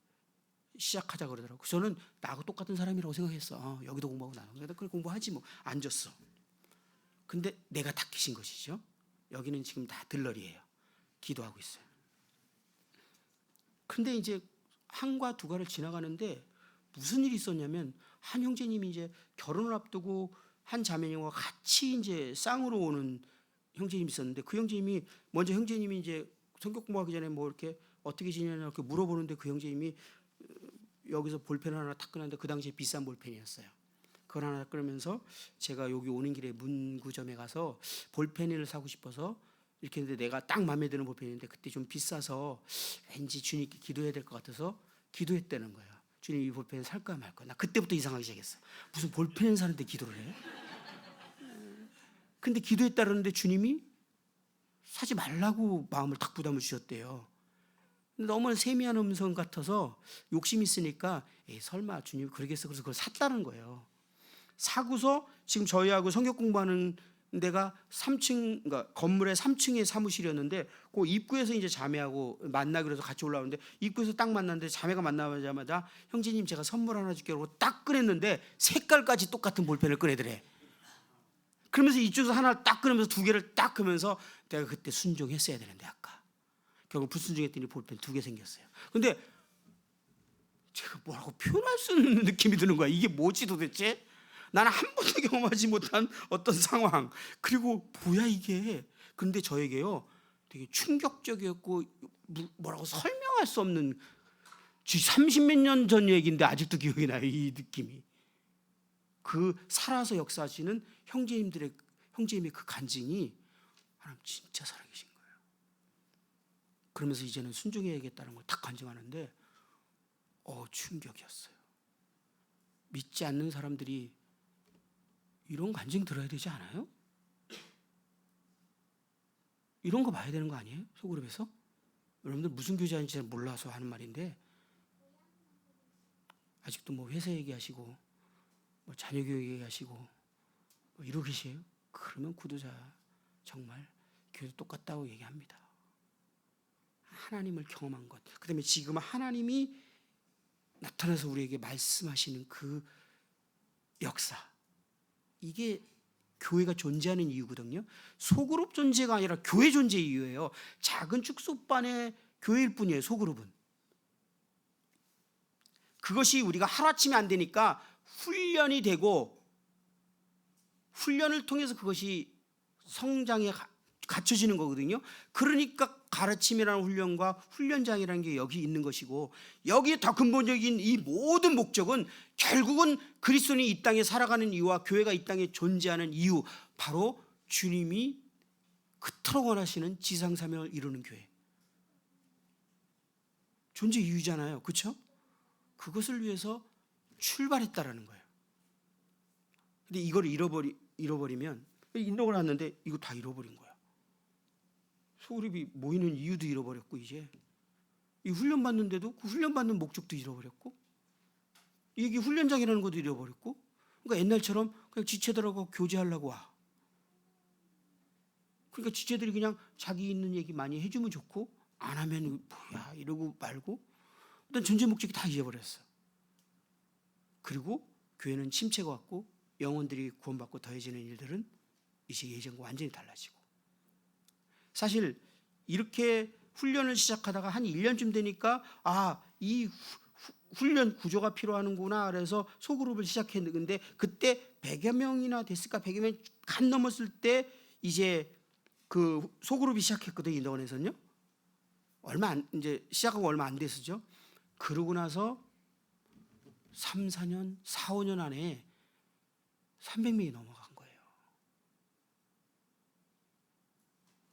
[SPEAKER 1] 시작하자 그러더라고요. 저는 나하고 똑같은 사람이라고 생각했어. 여기도 공부하고 나는. 그래 공부하지 뭐. 앉았어. 근데 내가 닦이신 것이죠. 여기는 지금 다 들러리예요. 기도하고 있어요. 근데 이제 한과 두가를 지나가는데 무슨 일이 있었냐면 한 형제님이 이제 결혼을 앞두고 한 자매님과 같이 이제 쌍으로 오는 형제님이 있었는데 그 형제님이 먼저 형제님이 이제 성경 공부하기 전에 뭐 이렇게 어떻게 지내냐 이렇게 물어보는데 그 형제님이 여기서 볼펜 하나 탁 끊었는데 그 당시에 비싼 볼펜이었어요. 그걸 하나 끊으면서 제가 여기 오는 길에 문구점에 가서 볼펜을 사고 싶어서 이렇게 했는데 내가 딱 마음에 드는 볼펜인데 그때 좀 비싸서 왠지 주님께 기도해야 될 것 같아서 기도했다는 거예요. 주님 이 볼펜 살까 말까. 나 그때부터 이상하기 시작했어. 무슨 볼펜을 사는데 기도를 해? 근데 기도했다 그러는데 주님이 사지 말라고 마음을 탁 부담을 주셨대요. 너무 세미한 음성 같아서 욕심이 있으니까 에이, 설마 주님 그러겠어. 그래서 그걸 샀다는 거예요. 사고서 지금 저희하고 성경 공부하는 데가 3층, 그러니까 건물의 3층에 사무실이었는데 그 입구에서 이제 자매하고 만나기로 해서 같이 올라오는데 입구에서 딱 만났는데 자매가 만나자마자 형제님 제가 선물 하나 줄게요 하고 딱 꺼냈는데 색깔까지 똑같은 볼펜을 꺼내더래. 그러면서 이쪽에서 하나 딱 꺼내면서 두 개를 딱 끄면서 내가 그때 순종했어야 되는데 아까 결국 불순종했더니 볼펜 2개 생겼어요. 근데 제가 뭐라고 표현할 수 없는 느낌이 드는 거야. 이게 뭐지 도대체? 나는 한 번도 경험하지 못한 어떤 상황. 그리고 뭐야 이게. 그런데 저에게요 되게 충격적이었고 뭐라고 설명할 수 없는 30몇 년 전 얘기인데 아직도 기억이 나요. 이 느낌이. 그 살아서 역사하시는 형제님의 그 간증이 하나님 진짜 살아계신 거예요. 그러면서 이제는 순종해야겠다는 걸 딱 간증하는데 충격이었어요. 믿지 않는 사람들이 이런 간증 들어야 되지 않아요? 이런 거 봐야 되는 거 아니에요? 소그룹에서? 여러분들 무슨 교제하는지 잘 몰라서 하는 말인데 아직도 뭐 회사 얘기하시고 뭐 자녀 교육 얘기하시고 뭐 이러고 계세요? 그러면 구도자 정말 교회도 똑같다고 얘기합니다. 하나님을 경험한 것, 그 다음에 지금 하나님이 나타나서 우리에게 말씀하시는 그 역사, 이게 교회가 존재하는 이유거든요. 소그룹 존재가 아니라 교회 존재 이유예요. 작은 축소반의 교회일 뿐이에요. 소그룹은. 그것이 우리가 하루아침에 안 되니까 훈련이 되고 훈련을 통해서 그것이 성장에 갖춰지는 거거든요. 그러니까 가르침이라는 훈련과 훈련장이라는 게 여기 있는 것이고 여기에 더 근본적인 이 모든 목적은 결국은 그리스도인이 이 땅에 살아가는 이유와 교회가 이 땅에 존재하는 이유, 바로 주님이 그토록 원하시는 지상사명을 이루는 교회. 존재 이유잖아요. 그렇죠? 그것을 위해서 출발했다라는 거예요. 근데 이걸 잃어버리면 인덕을 왔는데 이거 다 잃어버린 거야. 소그룹이 모이는 이유도 잃어버렸고 이제 이 훈련 받는데도 그 훈련 받는 목적도 잃어버렸고 이게 훈련장이라는 것도 잃어버렸고 그러니까 옛날처럼 그냥 지체들하고 교제하려고 와. 그러니까 지체들이 그냥 자기 있는 얘기 많이 해주면 좋고 안 하면 뭐야 이러고 말고 일단 존재 목적이 다 잊어버렸어. 그리고 교회는 침체가 왔고 영혼들이 구원받고 더해지는 일들은 이제 예전과 완전히 달라지고 사실 이렇게 훈련을 시작하다가 한 1년쯤 되니까 이 훈련 구조가 필요하는구나 그래서 소그룹을 시작했는데 그때 100여 명이나 됐을까 100여 명 간 넘었을 때 이제 그 소그룹이 시작했거든요. 인도원에서는요. 이제 시작하고 얼마 안 됐었죠. 그러고 나서 3, 4년, 4, 5년 안에 300명이 넘어간 거예요.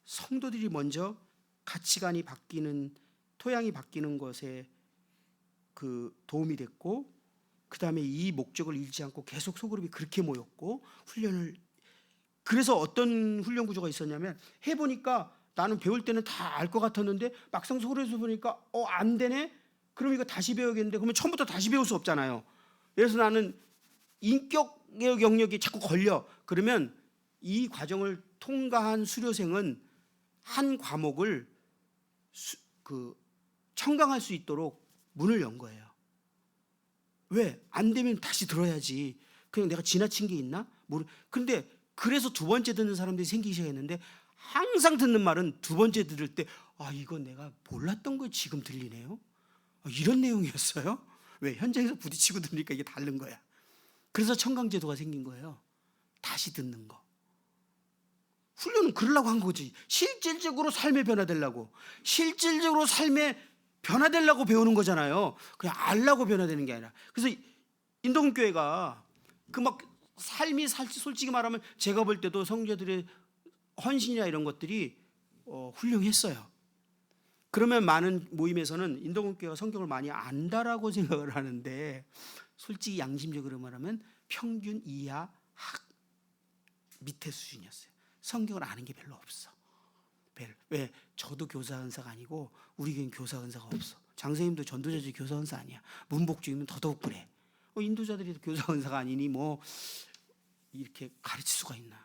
[SPEAKER 1] 성도들이 먼저 가치관이 바뀌는 토양이 바뀌는 것에 그 도움이 됐고 그 다음에 이 목적을 잃지 않고 계속 소그룹이 그렇게 모였고 훈련을 그래서 어떤 훈련 구조가 있었냐면 해보니까 나는 배울 때는 다 알 것 같았는데 막상 소그룹에서 보니까 안 되네? 그럼 이거 다시 배워야겠는데 그러면 처음부터 다시 배울 수 없잖아요. 그래서 나는 인격의 영역이 자꾸 걸려. 그러면 이 과정을 통과한 수료생은 한 과목을 청강할 수 있도록 문을 연 거예요. 왜? 안 되면 다시 들어야지. 그냥 내가 지나친 게 있나? 그런데 그래서 두 번째 듣는 사람들이 생기기 시작했는데 항상 듣는 말은 두 번째 들을 때 이건 내가 몰랐던 거 지금 들리네요. 이런 내용이었어요. 왜? 현장에서 부딪히고 들으니까 이게 다른 거야. 그래서 청강제도가 생긴 거예요. 다시 듣는 거. 훈련은 그러려고 한 거지. 실질적으로 삶에 변화되려고. 실질적으로 삶에 변화되려고 배우는 거잖아요. 그냥 알라고 변화되는 게 아니라. 그래서 인도교회가 그 막 삶이 솔직히 말하면 제가 볼 때도 성도들의 헌신이나 이런 것들이 훌륭했어요. 그러면 많은 모임에서는 인도교회가 성경을 많이 안다라고 생각을 하는데 솔직히 양심적으로 말하면 평균 이하 밑에 수준이었어요. 성경을 아는 게 별로 없어. 왜? 저도 교사 은사가 아니고 우리 교회는 교사 은사가 없어. 장선생님도 전도자지 교사 은사 아니야. 문복주의면 더더욱 그래. 인도자들이 교사 은사가 아니니 뭐 이렇게 가르칠 수가 있나?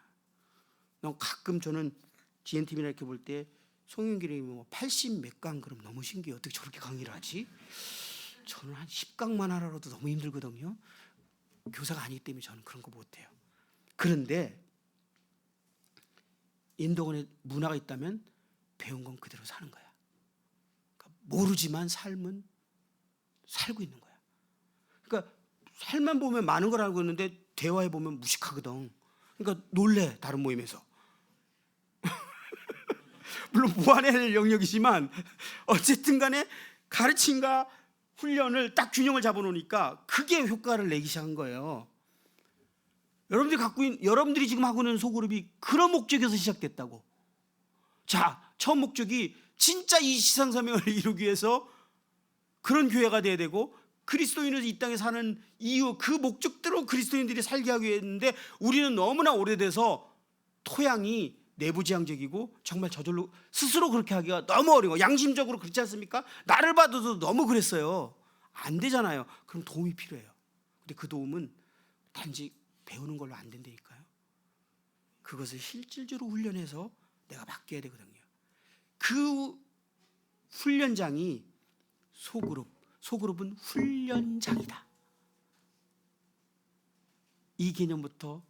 [SPEAKER 1] 가끔 저는 GNTV나 이렇게 볼 때 송영길이 뭐 80 몇 강 그럼 너무 신기해. 어떻게 저렇게 강의를 하지? 저는 한 10강만 하라도 너무 힘들거든요. 교사가 아니기 때문에 저는 그런 거 못해요. 그런데 인도권에 문화가 있다면 배운 건 그대로 사는 거야. 그러니까 모르지만 삶은 살고 있는 거야. 그러니까 살만 보면 많은 걸 알고 있는데 대화해 보면 무식하거든. 그러니까 놀래, 다른 모임에서. 물론 보완해야 될 영역이지만 어쨌든 간에 가르침과 훈련을 딱 균형을 잡아놓으니까 그게 효과를 내기 시작한 거예요. 여러분들이 지금 하고 있는 소그룹이 그런 목적에서 시작됐다고. 자, 처음 목적이 진짜 이 지상사명을 이루기 위해서 그런 교회가 돼야 되고 그리스도인으로 이 땅에 사는 이유, 그 목적대로 그리스도인들이 살게 하기 위했는데 우리는 너무나 오래돼서 토양이 내부지향적이고 정말 저절로 스스로 그렇게 하기가 너무 어려운 거예요. 양심적으로 그렇지 않습니까? 나를 봐도 너무 그랬어요. 안 되잖아요. 그럼 도움이 필요해요. 근데 그 도움은 단지 배우는 걸로 안 된다니까요. 그것을 실질적으로 훈련해서 내가 바뀌어야 되거든요. 그 훈련장이 소그룹은 훈련장이다. 이 개념부터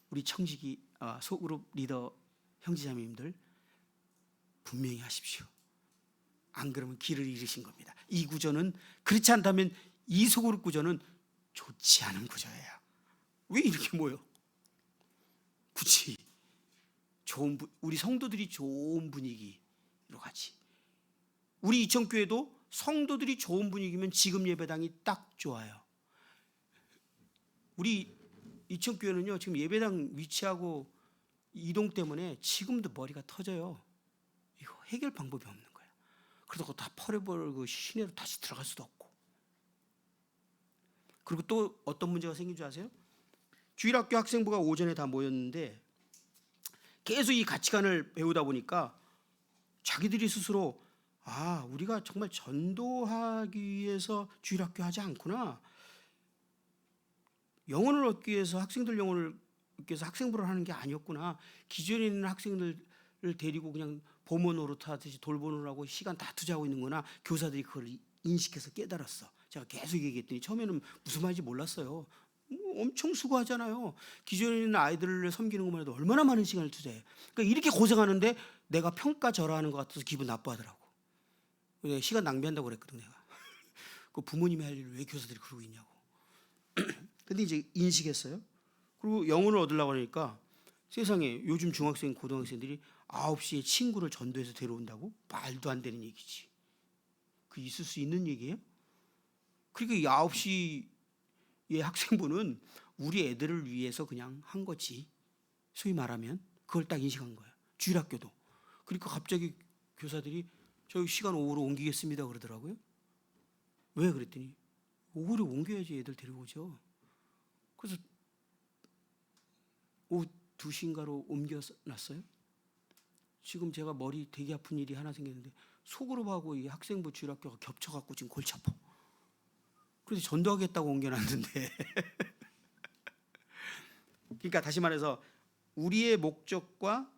[SPEAKER 1] 우리 청지기 소그룹 리더 형제자매님들 분명히 하십시오. 안 그러면 길을 잃으신 겁니다. 이 구조는 그렇지 않다면 이 소그룹 구조는 좋지 않은 구조예요. 왜 이렇게 모여? 굳이 우리 성도들이 좋은 분위기로 가지. 우리 이천교회도 성도들이 좋은 분위기면 지금 예배당이 딱 좋아요. 우리 이천교회는요 지금 예배당 위치하고 이동 때문에 지금도 머리가 터져요. 이거 해결 방법이 없는 거야. 그래서 다 버려버리고 시내로 다시 들어갈 수도 없고. 그리고 또 어떤 문제가 생긴 줄 아세요? 주일학교 학생부가 오전에 다 모였는데 계속 이 가치관을 배우다 보니까 자기들이 스스로 우리가 정말 전도하기 위해서 주일학교 하지 않구나. 영혼을 얻기 위해서 학생들 영혼을 얻기 위해서 학생부를 하는 게 아니었구나. 기존에 있는 학생들을 데리고 그냥 보모 노릇하듯이 돌보느라고 시간 다 투자하고 있는구나. 교사들이 그걸 인식해서 깨달았어. 제가 계속 얘기했더니 처음에는 무슨 말인지 몰랐어요. 엄청 수고하잖아요. 기존에 있는 아이들을 섬기는 것만 해도 얼마나 많은 시간을 투자해. 그러니까 이렇게 고생하는데 내가 평가절하하는 것 같아서 기분 나빠하더라고. 시간 낭비한다고 그랬거든 내가. 그 부모님이 할 일을 왜 교사들이 그러고 있냐고. 근데 이제 인식했어요. 그리고 영혼을 얻으려고 하니까 세상에 요즘 중학생 고등학생들이 9시에 친구를 전도해서 데려온다고? 말도 안 되는 얘기지. 그 있을 수 있는 얘기예요? 그러니까 이 9시의 학생부는 우리 애들을 위해서 그냥 한 거지. 소위 말하면 그걸 딱 인식한 거야. 주일학교도. 그러니까 갑자기 교사들이 저희 시간 오후로 옮기겠습니다 그러더라고요. 왜 그랬더니 오후로 옮겨야지 애들 데리고 오죠. 그래서 오후 2시인가로 옮겨놨어요. 지금 제가 머리 되게 아픈 일이 하나 생겼는데 소그룹하고 이 학생부 주일학교가 겹쳐갖고 지금 골치 아파. 그래서 전도하겠다고 옮겨놨는데 그러니까 다시 말해서 우리의 목적과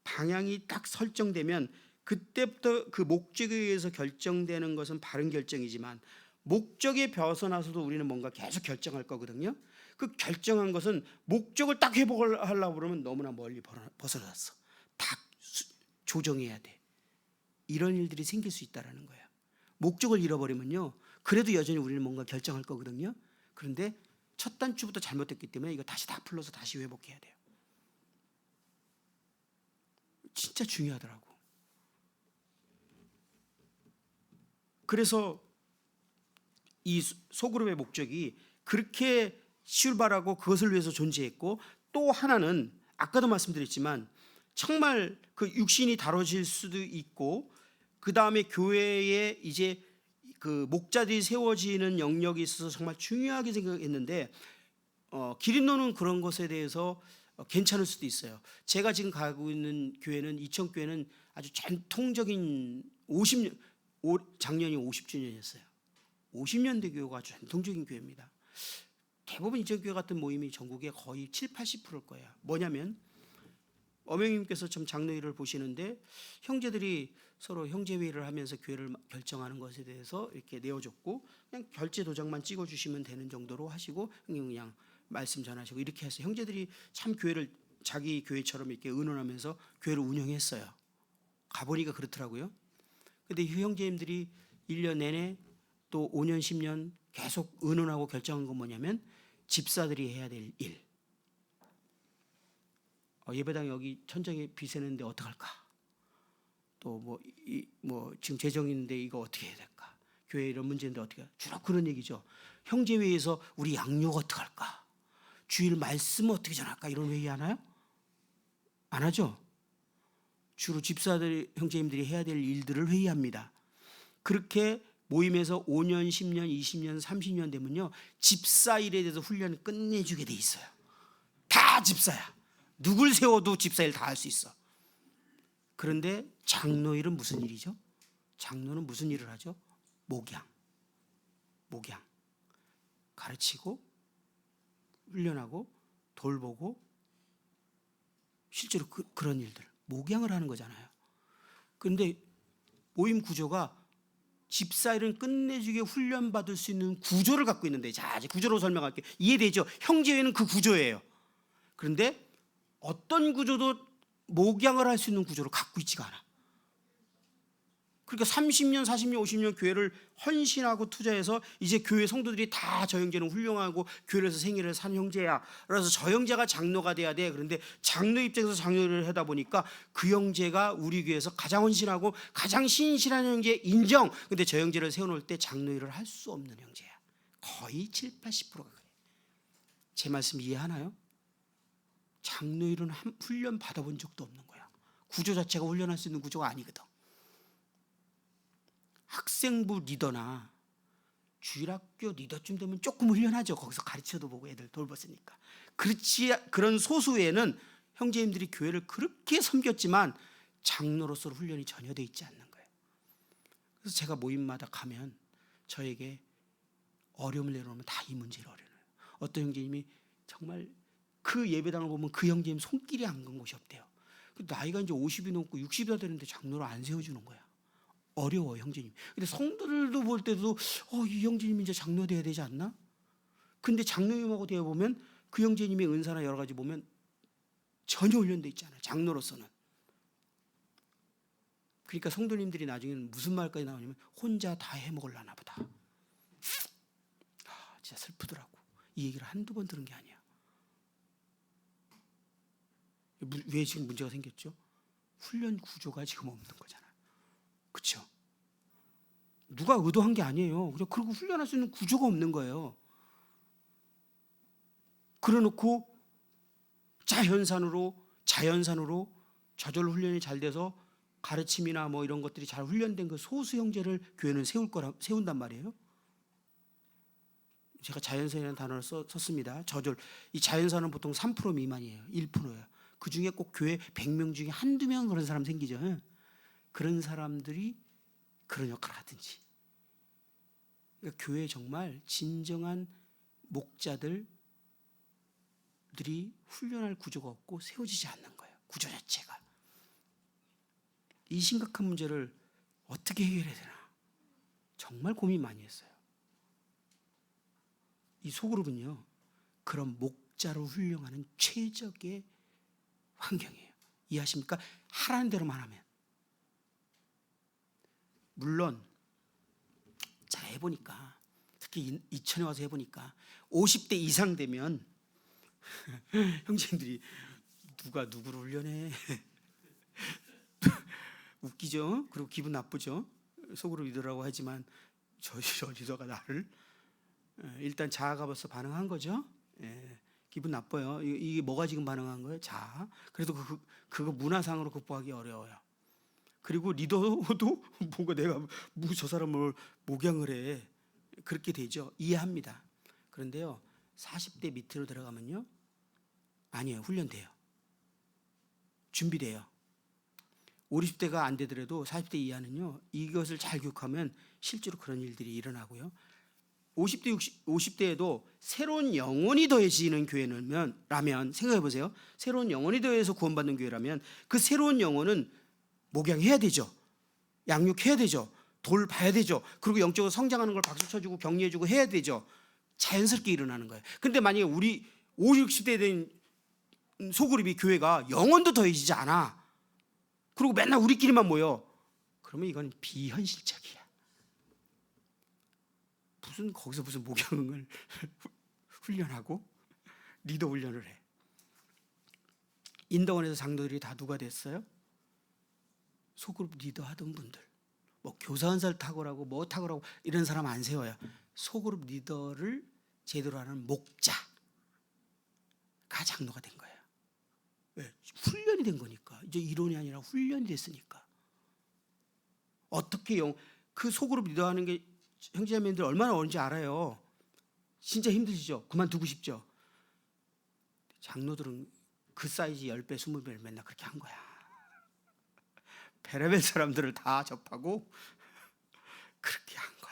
[SPEAKER 1] 방향이 딱 설정되면 그때부터 그 목적에 의해서 결정되는 것은 바른 결정이지만 목적에 벗어나서도 우리는 뭔가 계속 결정할 거거든요. 그 결정한 것은 목적을 딱 회복을 하려고 그러면 너무나 멀리 벗어났어. 딱 조정해야 돼. 이런 일들이 생길 수 있다는 거야. 목적을 잃어버리면요. 그래도 여전히 우리는 뭔가 결정할 거거든요. 그런데 첫 단추부터 잘못됐기 때문에 이거 다시 다 풀러서 다시 회복해야 돼요. 진짜 중요하더라고. 그래서 이 소그룹의 목적이 그렇게 출발하고 그것을 위해서 존재했고, 또 하나는 아까도 말씀드렸지만 정말 그 육신이 다뤄질 수도 있고 그 다음에 교회에 이제 그 목자들이 세워지는 영역에 있어서 정말 중요하게 생각했는데 기린노는 그런 것에 대해서 괜찮을 수도 있어요. 제가 지금 가고 있는 교회는 이천교회는 아주 전통적인 50년 작년이 50주년이었어요. 50년대 교회가 아주 전통적인 교회입니다. 대부분 이천교회 같은 모임이 전국에 거의 7, 80%일 거예요. 뭐냐면 어명님께서 참 장로회를 보시는데 형제들이 서로 형제회의를 하면서 교회를 결정하는 것에 대해서 이렇게 내어줬고 그냥 결제 도장만 찍어주시면 되는 정도로 하시고 그냥 말씀 전하시고 이렇게 해서 형제들이 참 교회를 자기 교회처럼 이렇게 의논하면서 교회를 운영했어요. 가보니까 그렇더라고요. 근데 이 형제님들이 1년 내내 또 5년 10년 계속 의논하고 결정한 건 뭐냐면 집사들이 해야 될 일. 예배당 여기 천장에 비 새는데 어떡할까? 또 뭐 지금 재정인데 이거 어떻게 해야 될까? 교회 이런 문제인데 어떻게? 주로 그런 얘기죠. 형제회의에서 우리 양육 어떡할까? 주일 말씀 어떻게 전할까? 이런 회의 하나요? 안 하죠. 주로 집사들 형제님들이 해야 될 일들을 회의합니다. 그렇게 모임에서 5년, 10년, 20년, 30년 되면요 집사 일에 대해서 훈련을 끝내주게 돼 있어요. 다 집사야. 누굴 세워도 집사 일 다 할 수 있어. 그런데 장로 일은 무슨 일이죠? 장로는 무슨 일을 하죠? 목양. 가르치고 훈련하고 돌보고 실제로 그런 일들 목양을 하는 거잖아요. 그런데 모임 구조가 집사일은 끝내주게 훈련받을 수 있는 구조를 갖고 있는데, 자 이제 구조로 설명할게요. 이해되죠? 형제회는 그 구조예요. 그런데 어떤 구조도 목양을 할 수 있는 구조를 갖고 있지가 않아. 그러니까 30년, 40년, 50년 교회를 헌신하고 투자해서 이제 교회 성도들이 다 저 형제는 훌륭하고 교회에서 생애를 산 형제야. 그래서 저 형제가 장로가 돼야 돼. 그런데 장로 입장에서 장로를 하다 보니까 그 형제가 우리 교회에서 가장 헌신하고 가장 신실한 형제 인정. 근데 저 형제를 세워놓을 때 장로 일을 할 수 없는 형제야. 거의 7, 80%가 그래. 제 말씀 이해하나요? 장로 일은 훈련 받아본 적도 없는 거야. 구조 자체가 훈련할 수 있는 구조가 아니거든. 학생부 리더나 주일학교 리더쯤 되면 조금 훈련하죠. 거기서 가르쳐도 보고 애들 돌봤으니까. 그런 소수에는 형제님들이 교회를 그렇게 섬겼지만 장로로서 훈련이 전혀 돼 있지 않는 거예요. 그래서 제가 모임마다 가면 저에게 어려움을 내려오면 다 이 문제를 어려워요. 어떤 형제님이 정말 그 예배당을 보면 그 형제님 손길이 안 간 곳이 없대요. 나이가 이제 50이 넘고 60이 되는데 장로를 안 세워주는 거야. 어려워 형제님. 근데 성도들도 볼 때도 이 형제님 이제 장로 돼야 되지 않나? 근데 장로님하고 되어 보면 그 형제님의 은사나 여러 가지 보면 전혀 훈련돼 있지 않아요. 장로로서는. 그러니까 성도님들이 나중에는 무슨 말까지 나오냐면 혼자 다 해먹으려나 보다. 진짜 슬프더라고. 이 얘기를 한두 번 들은 게 아니야. 왜 지금 문제가 생겼죠? 훈련 구조가 지금 없는 거잖아. 그렇죠? 누가 의도한 게 아니에요. 그냥 그리고 훈련할 수 있는 구조가 없는 거예요. 그래놓고 자연산으로 저절로 훈련이 잘 돼서 가르침이나 뭐 이런 것들이 잘 훈련된 그 소수 형제를 교회는 세운단 말이에요. 제가 자연산이라는 단어를 썼습니다. 저절. 이 자연산은 보통 3% 미만이에요. 1%예요. 그 중에 꼭 교회 100명 중에 한두 명 그런 사람 생기죠. 그런 사람들이 그런 역할을 하든지. 그러니까 교회에 정말 진정한 목자들이 훈련할 구조가 없고 세워지지 않는 거예요. 구조 자체가. 이 심각한 문제를 어떻게 해결해야 되나 정말 고민 많이 했어요. 이 소그룹은요 그런 목자로 훈련하는 최적의 환경이에요. 이해하십니까? 하라는 대로만 하면. 물론 잘 해보니까 특히 이천에 와서 해보니까 50대 이상 되면 형제님들이 누가 누구를 훈련해 웃기죠. 그리고 기분 나쁘죠. 속으로 리더라고 하지만 저 리더가 나를 일단 자아가 벌써 반응한 거죠. 기분 나빠요. 이게 뭐가 지금 반응한 거예요? 자아. 그래도 그거 문화상으로 극복하기 어려워요. 그리고 리더도 뭔가 내가 저 사람을 목양을 해 그렇게 되죠. 이해합니다. 그런데요 40대 밑으로 들어가면요 아니에요. 훈련돼요. 준비돼요. 50대가 안 되더라도 40대 이하는요, 이것을 잘 교육하면 실제로 그런 일들이 일어나고요. 50대, 50대에도 새로운 영혼이 더해지는 교회라면 생각해 보세요. 새로운 영혼이 더해서 구원받는 교회라면 그 새로운 영혼은 목양해야 되죠. 양육해야 되죠. 돌 봐야 되죠. 그리고 영적으로 성장하는 걸 박수 쳐주고 격려해주고 해야 되죠. 자연스럽게 일어나는 거예요. 그런데 만약에 우리 50, 60대 된 소그룹이 교회가 영혼도 더해지지 않아. 그리고 맨날 우리끼리만 모여. 그러면 이건 비현실적이야. 거기서 무슨 목양을 훈련하고 리더 훈련을 해. 인덕원에서 장로들이 다 누가 됐어요? 소그룹 리더 하던 분들. 뭐 교사원설 탁월하고 뭐 탁월하고 이런 사람 안 세워요. 소그룹 리더를 제대로 하는 목자가 장로가 된 거예요. 왜? 훈련이 된 거니까. 이제 이론이 아니라 훈련이 됐으니까. 어떻게 그 소그룹 리더하는 게 형제자매들 얼마나 어려운지 알아요. 진짜 힘드시죠? 그만두고 싶죠? 장로들은 그 사이즈 10배, 20배를 맨날 그렇게 한 거야. 별의별 사람들을 다 접하고 그렇게 한 거야.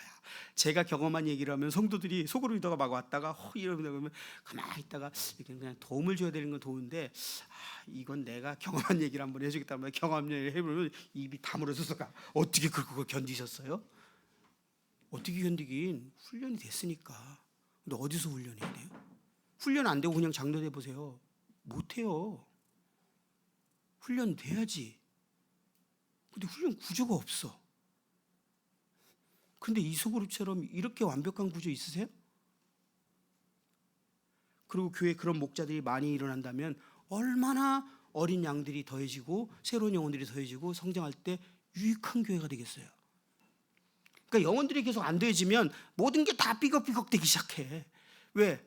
[SPEAKER 1] 제가 경험한 얘기를 하면 성도들이 소그룹 리더가 막 왔다가 이러면 가만히 있다가 그냥 도움을 줘야 되는 건 도움인데 이건 내가 경험한 얘기를 한번 해주겠다면 경험 얘기를 해보면 입이 다물어져서 어떻게 그걸 견디셨어요? 어떻게 견디긴 훈련이 됐으니까. 근데 어디서 훈련해야 돼요? 훈련 안 되고 그냥 장로 돼보세요. 못해요. 훈련 돼야지. 근데 훈련 구조가 없어. 근데 이 소그룹처럼 이렇게 완벽한 구조 있으세요? 그리고 교회에 그런 목자들이 많이 일어난다면 얼마나 어린 양들이 더해지고 새로운 영혼들이 더해지고 성장할 때 유익한 교회가 되겠어요. 그러니까 영혼들이 계속 안 더해지면 모든 게 다 삐걱삐걱 되기 시작해. 왜?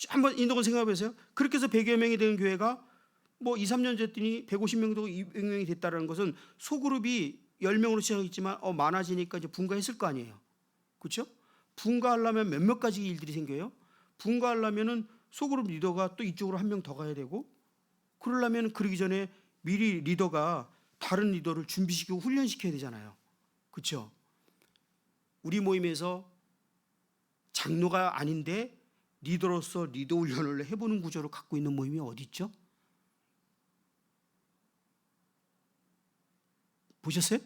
[SPEAKER 1] 한번 인덕을 생각해 보세요. 그렇게 해서 100여 명이 되는 교회가 뭐 2, 3년 됐더니 150명도 200명이 됐다는 것은 소그룹이 10명으로 시작했지만 많아지니까 이제 분가했을 거 아니에요. 그렇죠? 분가하려면 몇몇 가지 일들이 생겨요. 분가하려면은 소그룹 리더가 또 이쪽으로 한 명 더 가야 되고, 그러려면 그러기 전에 미리 리더가 다른 리더를 준비시키고 훈련시켜야 되잖아요. 그렇죠? 우리 모임에서 장로가 아닌데 리더로서 리더 훈련을 해보는 구조를 갖고 있는 모임이 어디 있죠? 보셨어요?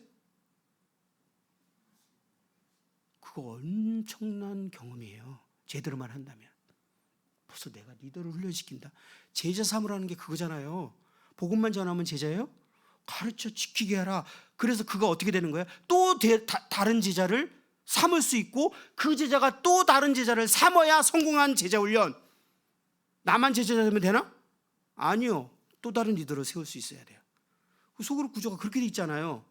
[SPEAKER 1] 그거 엄청난 경험이에요. 제대로만 한다면. 벌써 내가 리더를 훈련시킨다. 제자 삼으라는 게 그거잖아요. 복음만 전하면 제자예요? 가르쳐 지키게 하라. 그래서 그가 어떻게 되는 거예요? 또 다른 제자를 삼을 수 있고 그 제자가 또 다른 제자를 삼아야 성공한 제자 훈련. 나만 제자 되면 되나? 아니요. 또 다른 리더를 세울 수 있어야 돼요. 소그룹 구조가 그렇게 돼 있잖아요.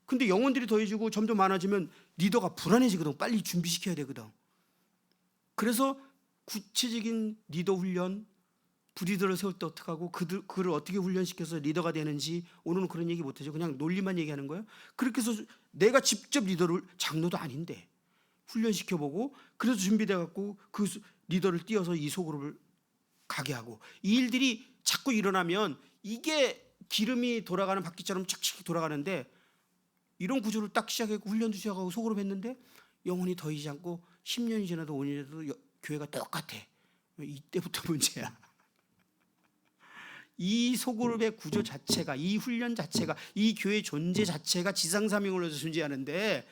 [SPEAKER 1] 근데 영혼들이 더해지고 점점 많아지면 리더가 불안해지거든. 빨리 준비시켜야 되거든. 그래서 구체적인 리더 훈련, 부리더를 세울 때 어떻게 하고 그를 어떻게 훈련시켜서 리더가 되는지 오늘은 그런 얘기 못하죠. 그냥 논리만 얘기하는 거예요. 그렇게 해서 내가 직접 리더를, 장로도 아닌데 훈련시켜보고 그래서 준비돼갖고 그 리더를 띄워서 이 소그룹을 가게 하고, 이 일들이 자꾸 일어나면 이게 기름이 돌아가는 바퀴처럼 착착 돌아가는데, 이런 구조를 딱 시작했고 훈련도 시작하고 소그룹 했는데 영혼이 더이지 않고 10년이 지나도 5년이 지나도 교회가 똑같아. 이때부터 문제야. 이 소그룹의 구조 자체가, 이 훈련 자체가, 이 교회 존재 자체가 지상사명으로 존재하는데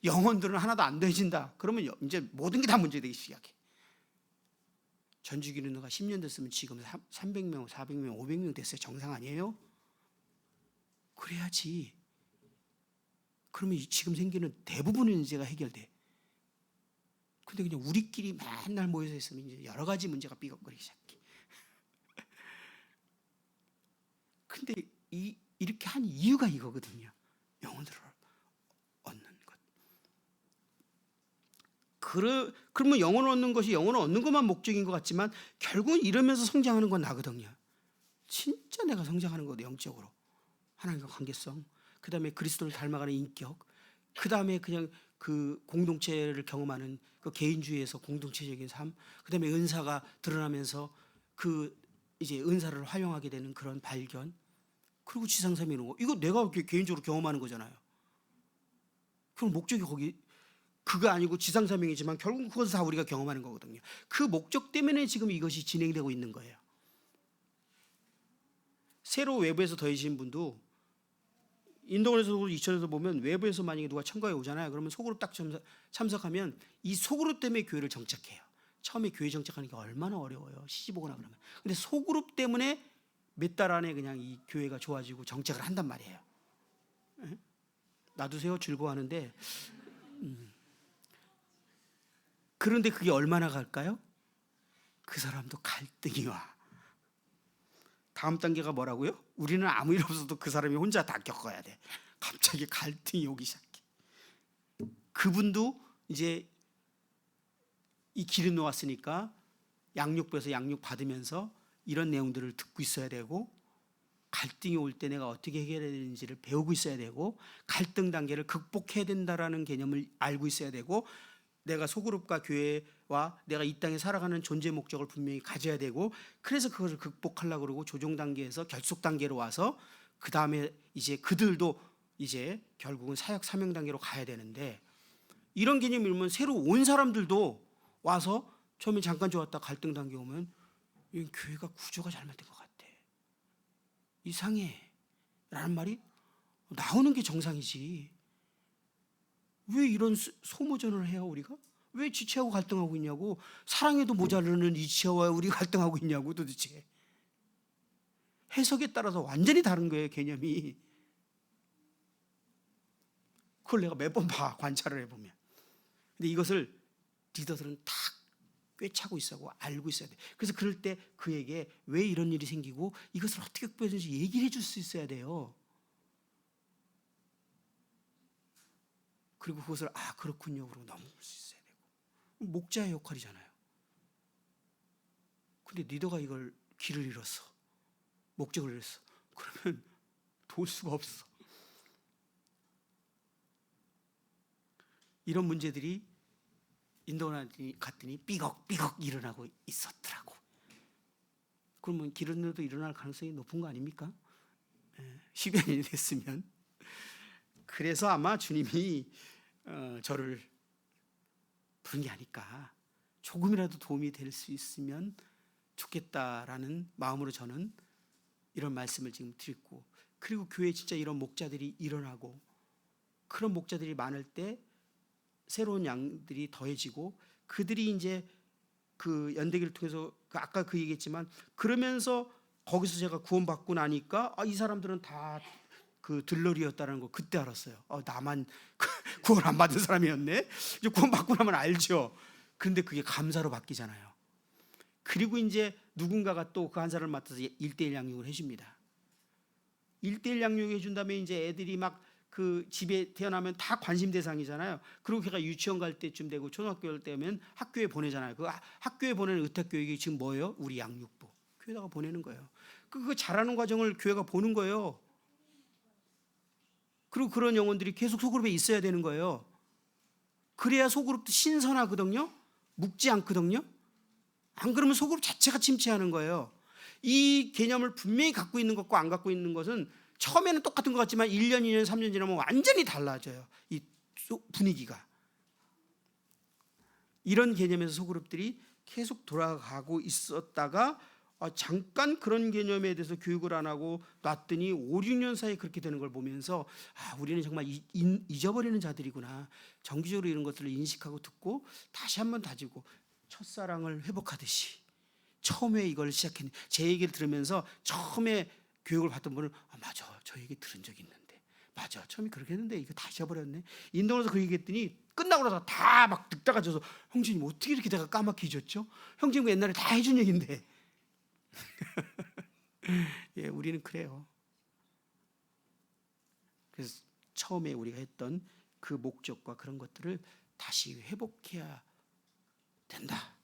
[SPEAKER 1] 영혼들은 하나도 안 더해진다. 그러면 이제 모든 게 다 문제되기 시작해. 전주기능가 10년 됐으면 지금 300명, 400명, 500명 됐어요. 정상 아니에요? 그래야지. 그러면 지금 생기는 대부분의 문제가 해결돼. 근데 그냥 우리끼리 맨날 모여서 있으면 이제 여러 가지 문제가 삐걱거리기 시작해. 근데 이렇게 한 이유가 이거거든요. 영혼들을 얻는 것. 그러면 영혼을 얻는 것이 영혼을 얻는 것만 목적인 것 같지만 결국은 이러면서 성장하는 건 나거든요. 진짜 내가 성장하는 거거든, 영적으로. 하나님과 관계성, 그 다음에 그리스도를 닮아가는 인격, 그 다음에 그냥 그 공동체를 경험하는 그 개인주의에서 공동체적인 삶, 그 다음에 은사가 드러나면서 그 이제 은사를 활용하게 되는 그런 발견, 그리고 지상사명 이런 거, 이거 내가 개인적으로 경험하는 거잖아요. 그럼 목적이 거기 그거 아니고 지상사명이지만 결국 그것을 다 우리가 경험하는 거거든요. 그 목적 때문에 지금 이것이 진행되고 있는 거예요. 새로 외부에서 더해진 분도 인도원에서 이천에서 보면 외부에서 만약에 누가 청과에 오잖아요. 그러면 소그룹 딱 참석하면 이 소그룹 때문에 교회를 정착해요. 처음에 교회 정착하는 게 얼마나 어려워요. 시집 오거나 그러면. 근데 소그룹 때문에 몇 달 안에 그냥 이 교회가 좋아지고 정착을 한단 말이에요. 놔두세요. 즐거워하는데. 그런데 그게 얼마나 갈까요? 그 사람도 갈등이 와. 다음 단계가 뭐라고요? 우리는 아무 일 없어도 그 사람이 혼자 다 겪어야 돼. 갑자기 갈등이 오기 시작해. 그분도 이제 이 기름 놓았으니까 양육부에서 양육 받으면서 이런 내용들을 듣고 있어야 되고, 갈등이 올 때 내가 어떻게 해결해야 되는지를 배우고 있어야 되고, 갈등 단계를 극복해야 된다라는 개념을 알고 있어야 되고, 내가 소그룹과 교회와 내가 이 땅에 살아가는 존재 목적을 분명히 가져야 되고, 그래서 그것을 극복하려고 그러고 조정 단계에서 결속 단계로 와서 그 다음에 이제 그들도 이제 결국은 사역 사명 단계로 가야 되는데, 이런 개념이 있으면 새로 온 사람들도 와서 처음에 잠깐 좋았다 갈등 단계 오면 이 교회가 구조가 잘못된 것 같아, 이상해 라는 말이 나오는 게 정상이지. 왜 이런 소모전을 해요? 우리가 왜 지체하고 갈등하고 있냐고. 사랑에도 모자르는 이 지체와 우리가 갈등하고 있냐고. 도대체 해석에 따라서 완전히 다른 거예요, 개념이. 그걸 내가 몇 번 봐, 관찰을 해보면. 근데 이것을 리더들은 다 꿰차고 있어고 알고 있어야 돼. 그래서 그럴 때 그에게 왜 이런 일이 생기고 이것을 어떻게 극복해야 되는지 얘기를 해줄 수 있어야 돼요. 그리고 그것을 그렇군요 그러고 넘어올 수 있어야 되고. 목자의 역할이잖아요. 근데 리더가 이걸 길을 잃었어, 목적을 잃었어, 그러면 도울 수가 없어. 이런 문제들이 인도나 갔더니 삐걱삐걱 일어나고 있었더라고. 그러면 기른데도 일어날 가능성이 높은 거 아닙니까? 10여 년이 됐으면. 그래서 아마 주님이 저를 부른 게 아닐까. 조금이라도 도움이 될 수 있으면 좋겠다라는 마음으로 저는 이런 말씀을 지금 드리고, 그리고 교회에 진짜 이런 목자들이 일어나고 그런 목자들이 많을 때 새로운 양들이 더해지고, 그들이 이제 그 연대기를 통해서 아까 그 얘기했지만, 그러면서 거기서 제가 구원받고 나니까 이 사람들은 다 그 들러리였다는 거 그때 알았어요. 나만 구원 안 받은 사람이었네. 이제 구원받고 나면 알죠. 그런데 그게 감사로 바뀌잖아요. 그리고 이제 누군가가 또 그 한 사람을 맡아서 1:1 양육을 해줍니다. 1:1 양육을 해준 다음에 이제 애들이 막 그 집에 태어나면 다 관심 대상이잖아요. 그리고 걔가 유치원 갈 때쯤 되고 초등학교 갈 때면 학교에 보내잖아요. 그 학교에 보내는 의탁교육이 지금 뭐예요? 우리 양육부 교회다가 보내는 거예요. 그거 잘하는 과정을 교회가 보는 거예요. 그리고 그런 영혼들이 계속 소그룹에 있어야 되는 거예요. 그래야 소그룹도 신선하거든요. 묵지 않거든요. 안 그러면 소그룹 자체가 침체하는 거예요. 이 개념을 분명히 갖고 있는 것과 안 갖고 있는 것은 처음에는 똑같은 것 같지만 1년, 2년, 3년 지나면 완전히 달라져요. 이 분위기가. 이런 개념에서 소그룹들이 계속 돌아가고 있었다가 잠깐 그런 개념에 대해서 교육을 안 하고 놨더니 5, 6년 사이에 그렇게 되는 걸 보면서 우리는 정말 잊어버리는 자들이구나. 정기적으로 이런 것들을 인식하고 듣고 다시 한번 다지고 첫사랑을 회복하듯이 처음에 이걸 시작했는데, 제 얘기를 들으면서 처음에 교육을 받던 분은 맞아, 저 얘기 들은 적 있는데, 맞아, 처음에 그렇게 했는데 이거 다 잊어버렸네. 인도에서 그 얘기했더니 끝나고 나서 다 막 듣다가 져서, 형제님 어떻게 이렇게 내가 까맣게 잊었죠? 형제님 옛날에 다 해준 얘기인데. 예, 우리는 그래요. 그래서 처음에 우리가 했던 그 목적과 그런 것들을 다시 회복해야 된다.